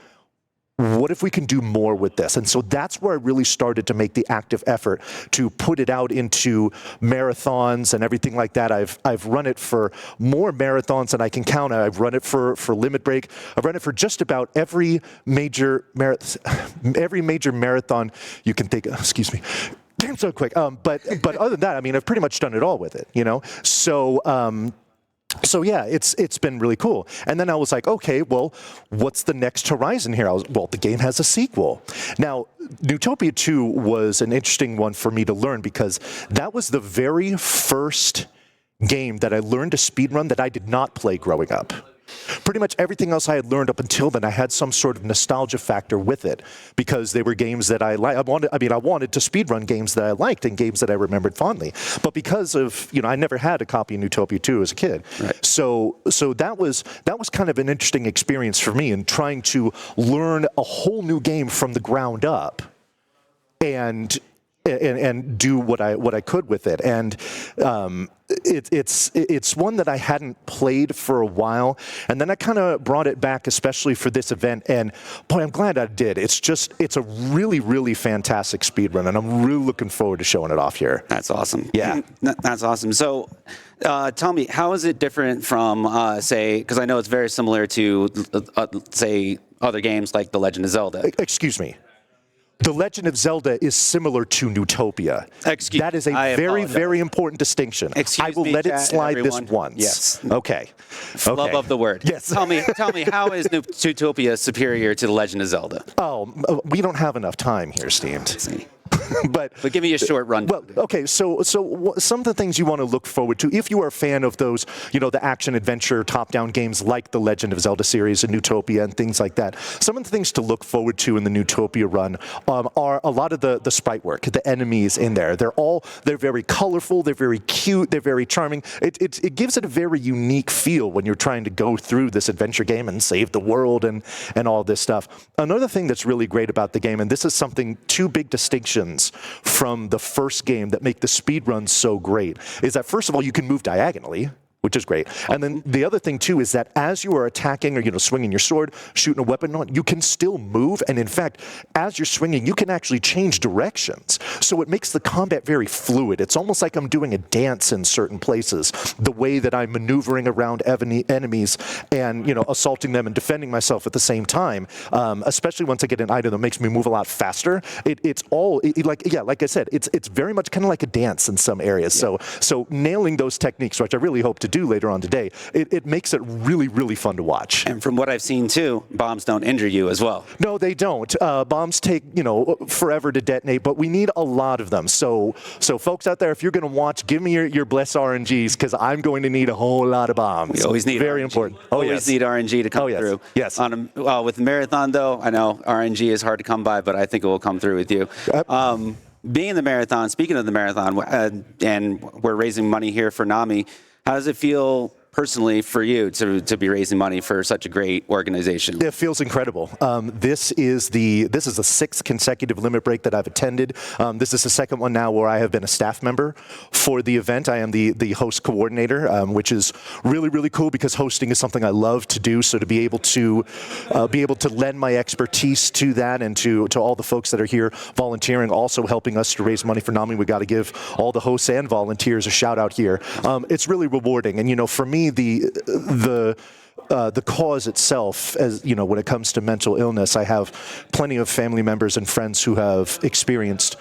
Speaker 4: what if we can do more with this? And so that's where I really started to make the active effort to put it out into marathons and everything like that. I've run it for more marathons than I can count. I've run it for Limit Break. I've run it for just about every major marathon you can think of. Excuse me. I'm so quick. But other than that, I've pretty much done it all with it, So yeah, it's been really cool. And then I was like, okay, well, what's the next horizon here? The game has a sequel. Now, Neutopia 2 was an interesting one for me to learn, because that was the very first game that I learned to speedrun that I did not play growing up. Pretty much everything else I had learned up until then, I had some sort of nostalgia factor with it, because they were games that I liked. I wanted to speedrun games that I liked and games that I remembered fondly. But because of, I never had a copy of Neutopia 2 as a kid. Right. So that was kind of an interesting experience for me in trying to learn a whole new game from the ground up and do what I could with it. And it's one that I hadn't played for a while, and then I kind of brought it back, especially for this event, and boy, I'm glad I did. It's a really, really fantastic speedrun, and I'm really looking forward to showing it off here.
Speaker 5: That's awesome.
Speaker 4: Yeah.
Speaker 5: That's awesome. So tell me, how is it different from, say, because I know it's very similar to, say, other games like The Legend of Zelda.
Speaker 4: Excuse me. The Legend of Zelda is similar to Neutopia. That is a very, very important distinction. I will let it slide this once.
Speaker 5: Yes.
Speaker 4: Okay.
Speaker 5: Love of the word.
Speaker 4: Yes.
Speaker 5: Tell me, how is Neutopia superior to The Legend of Zelda?
Speaker 4: Oh, we don't have enough time here, Steamed. but
Speaker 5: give me a short run.
Speaker 4: Well, okay, so some of the things you want to look forward to, if you are a fan of those, the action-adventure top-down games like the Legend of Zelda series and Newtopia and things like that, some of the things to look forward to in the Newtopia run are a lot of the sprite work, the enemies in there. They're very colorful, they're very cute, they're very charming. It gives it a very unique feel when you're trying to go through this adventure game and save the world and all this stuff. Another thing that's really great about the game, and this is something, two big distinctions from the first game that make the speedrun so great, is that first of all, you can move diagonally, which is great. And then the other thing too is that as you are attacking or swinging your sword, shooting a weapon on, you can still move. And in fact, as you're swinging, you can actually change directions. So it makes the combat very fluid. It's almost like I'm doing a dance in certain places. The way that I'm maneuvering around enemies and assaulting them and defending myself at the same time, especially once I get an item that makes me move a lot faster. Like I said, it's very much kind of like a dance in some areas. Yeah. So nailing those techniques, which I really hope to do later on today, it makes it really, really fun to watch.
Speaker 5: And from what I've seen too, bombs don't injure you as well.
Speaker 4: No, they don't. Bombs take, forever to detonate, but we need a lot of them. So folks out there, if you're going to watch, give me your bless RNGs, because I'm going to need a whole lot of bombs.
Speaker 5: We always need
Speaker 4: very
Speaker 5: RNG.
Speaker 4: important.
Speaker 5: Always need RNG to come through.
Speaker 4: Yes.
Speaker 5: With the marathon though, I know RNG is hard to come by, but I think it will come through with you. Being the marathon, speaking of the marathon, and we're raising money here for NAMI, how does it feel personally for you to be raising money for such a great organization? It
Speaker 4: feels incredible. This is the sixth consecutive limit break that I've attended. This is the second one now where I have been a staff member for the event. I am the host coordinator, which is really, really cool because hosting is something I love to do. So to be able to lend my expertise to that and to all the folks that are here volunteering, also helping us to raise money for NAMI, we got to give all the hosts and volunteers a shout out here. It's really rewarding, and for me, the cause itself, as when it comes to mental illness, I have plenty of family members and friends who have experienced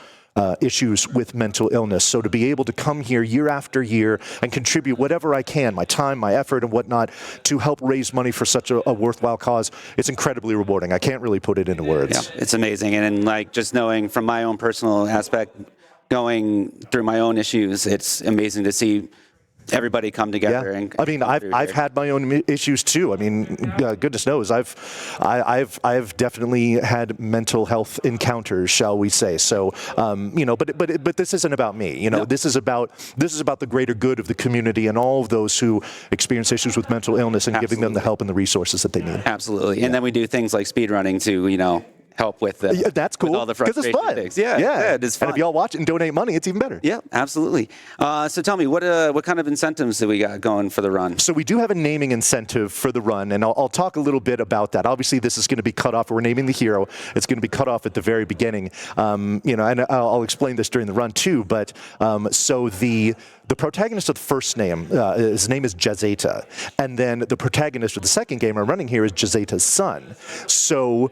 Speaker 4: issues with mental illness. So to be able to come here year after year and contribute whatever I can, my time, my effort, and whatnot, to help raise money for such a worthwhile cause, it's incredibly rewarding. I can't really put it into words.
Speaker 5: Yeah, it's amazing. And just knowing from my own personal aspect, going through my own issues, it's amazing to see everybody come together.
Speaker 4: Yeah.
Speaker 5: And
Speaker 4: I mean, I've had my own issues too. I mean, goodness knows, I've definitely had mental health encounters, shall we say? So, but this isn't about me. No. This is about the greater good of the community and all of those who experience issues with mental illness and giving them the help and the resources that they need.
Speaker 5: Absolutely. And then we do things like speedrunning to help with
Speaker 4: that's cool,
Speaker 5: with all the frustration
Speaker 4: it's fun.
Speaker 5: Things. Yeah, it is fun.
Speaker 4: And if y'all watch it and donate money, it's even better.
Speaker 5: Yeah, absolutely. So tell me, what kind of incentives do we got going for the run?
Speaker 4: So we do have a naming incentive for the run, and I'll talk a little bit about that. Obviously, this is going to be cut off. We're naming the hero. It's going to be cut off at the very beginning. And I'll explain this during the run too. But so the protagonist of the first name, his name is Jazeta, and then the protagonist of the second game I'm running here is Jazeta's son. So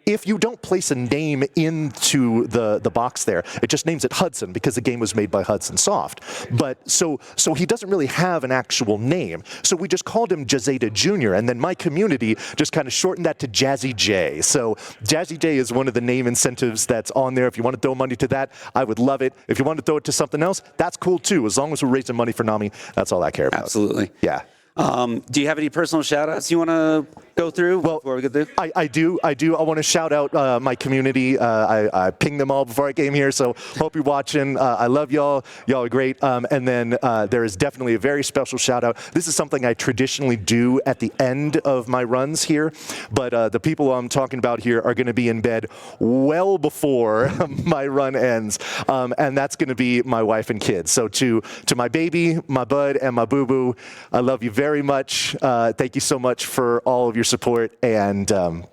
Speaker 4: if you don't place a name into the box there, it just names it Hudson because the game was made by Hudson Soft. But so he doesn't really have an actual name. So we just called him Jazeta Jr. And then my community just kind of shortened that to Jazzy J. So Jazzy J is one of the name incentives that's on there. If you want to throw money to that, I would love it. If you want to throw it to something else, that's cool too. As long as we're raising money for NAMI, that's all I care about.
Speaker 5: Absolutely.
Speaker 4: Yeah.
Speaker 5: Do you have any personal shout-outs you want to go through before we go through?
Speaker 4: I do. I want to shout out my community. I pinged them all before I came here, so hope you're watching. I love y'all. Y'all are great. And then there is definitely a very special shout-out. This is something I traditionally do at the end of my runs here, but the people I'm talking about here are going to be in bed well before my run ends, and that's going to be my wife and kids. So to my baby, my bud, and my boo-boo, I love you very much. Thank you so much for all of your support, and y'all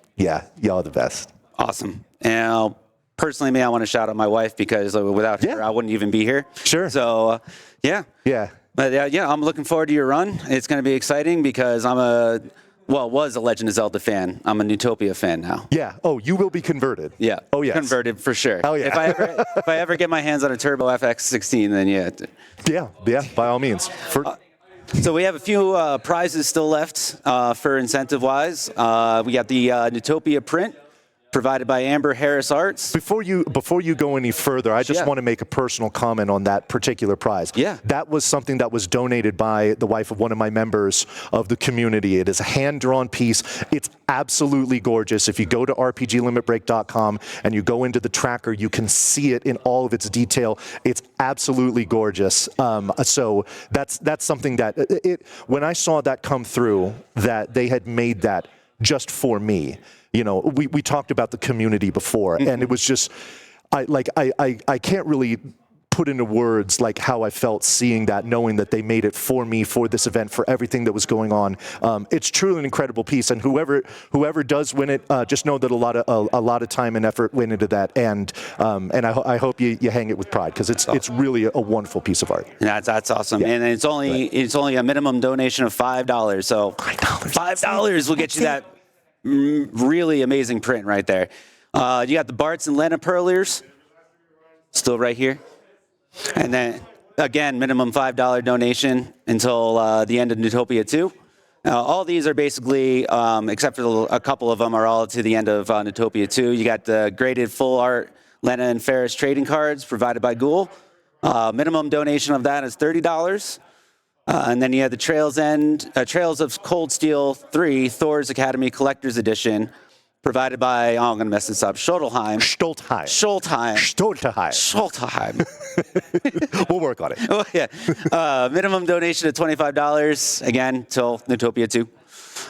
Speaker 4: are the best.
Speaker 5: Awesome. And personally, I want to shout out my wife because without her, I wouldn't even be here.
Speaker 4: Sure.
Speaker 5: So, yeah. But I'm looking forward to your run. It's going to be exciting because was a Legend of Zelda fan. I'm a Newtopia fan now.
Speaker 4: Yeah. Oh, you will be converted.
Speaker 5: Yeah.
Speaker 4: Oh, yes.
Speaker 5: Converted for sure.
Speaker 4: Oh, yeah.
Speaker 5: If I ever get my hands on a Turbo FX16, then yeah.
Speaker 4: Yeah. By all means.
Speaker 5: So we have a few prizes still left for incentive-wise. We got the Newtopia print provided by Amber Harris Arts.
Speaker 4: Before you go any further, I just want to make a personal comment on that particular prize.
Speaker 5: Yeah.
Speaker 4: That was something that was donated by the wife of one of my members of the community. It is a hand-drawn piece. It's absolutely gorgeous. If you go to rpglimitbreak.com and you go into the tracker, you can see it in all of its detail. It's absolutely gorgeous. So that's something that when I saw that come through, that they had made that just for me. You know, we talked about the community before, and it was just, I can't really put into words like how I felt seeing that, knowing that they made it for me, for this event, for everything that was going on. It's truly an incredible piece, and whoever does win it, just know that a lot of time and effort went into that, and I hope you hang it with pride, because it's really a wonderful piece of art.
Speaker 5: That's awesome, and it's only a minimum donation of $5. So $5 will get you that really amazing print right there. You got the Bart's and Lena Perliers, still right here. And then, again, minimum $5 donation until the end of Newtopia 2. All these are basically, except for a couple of them, are all to the end of Newtopia 2. You got the graded full art Lena and Ferris trading cards provided by Ghoul. Minimum donation of that is $30. And then you have the Trails of Cold Steel 3 Thor's Academy Collector's Edition, provided by, I'm going to mess this up, Stoltheim.
Speaker 4: We'll work on it.
Speaker 5: Oh, yeah. Minimum donation of $25, again, till Newtopia 2.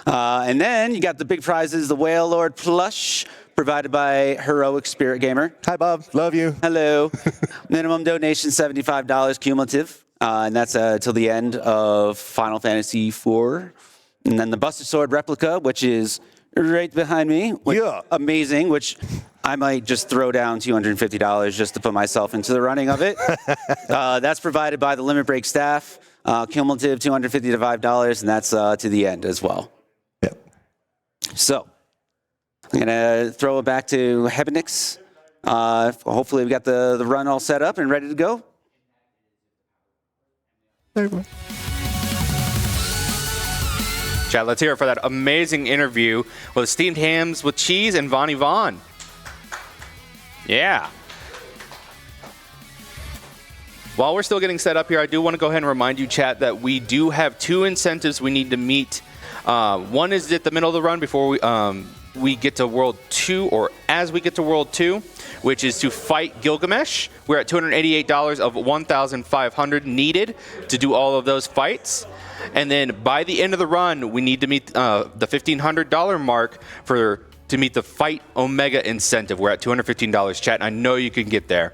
Speaker 5: And then you got the big prizes, the Whale Lord plush, provided by Heroic Spirit Gamer.
Speaker 4: Hi, Bob. Love you.
Speaker 5: Hello. Minimum donation, $75 cumulative. And that's till the end of Final Fantasy IV. And then the Buster Sword replica, which is right behind me. Amazing, which I might just throw down $250 just to put myself into the running of it. That's provided by the Limit Break staff. Cumulative $250 to $5, and that's to the end as well.
Speaker 4: Yep.
Speaker 5: So I'm going to throw it back to Hebnix. Hopefully we got the run all set up and ready to go.
Speaker 3: Chat, let's hear it for that amazing interview with Steamed Hams with Cheese and Vonnie Vaughn. Yeah. While we're still getting set up here, I do want to go ahead and remind you, chat, that we do have 2 incentives we need to meet. One is at the middle of the run before we get to World 2, or as we get to World 2, which is to fight Gilgamesh. We're at $288 of 1,500 needed to do all of those fights. And then by the end of the run, we need to meet the $1,500 mark to meet the Fight Omega incentive. We're at $215, chat, and I know you can get there.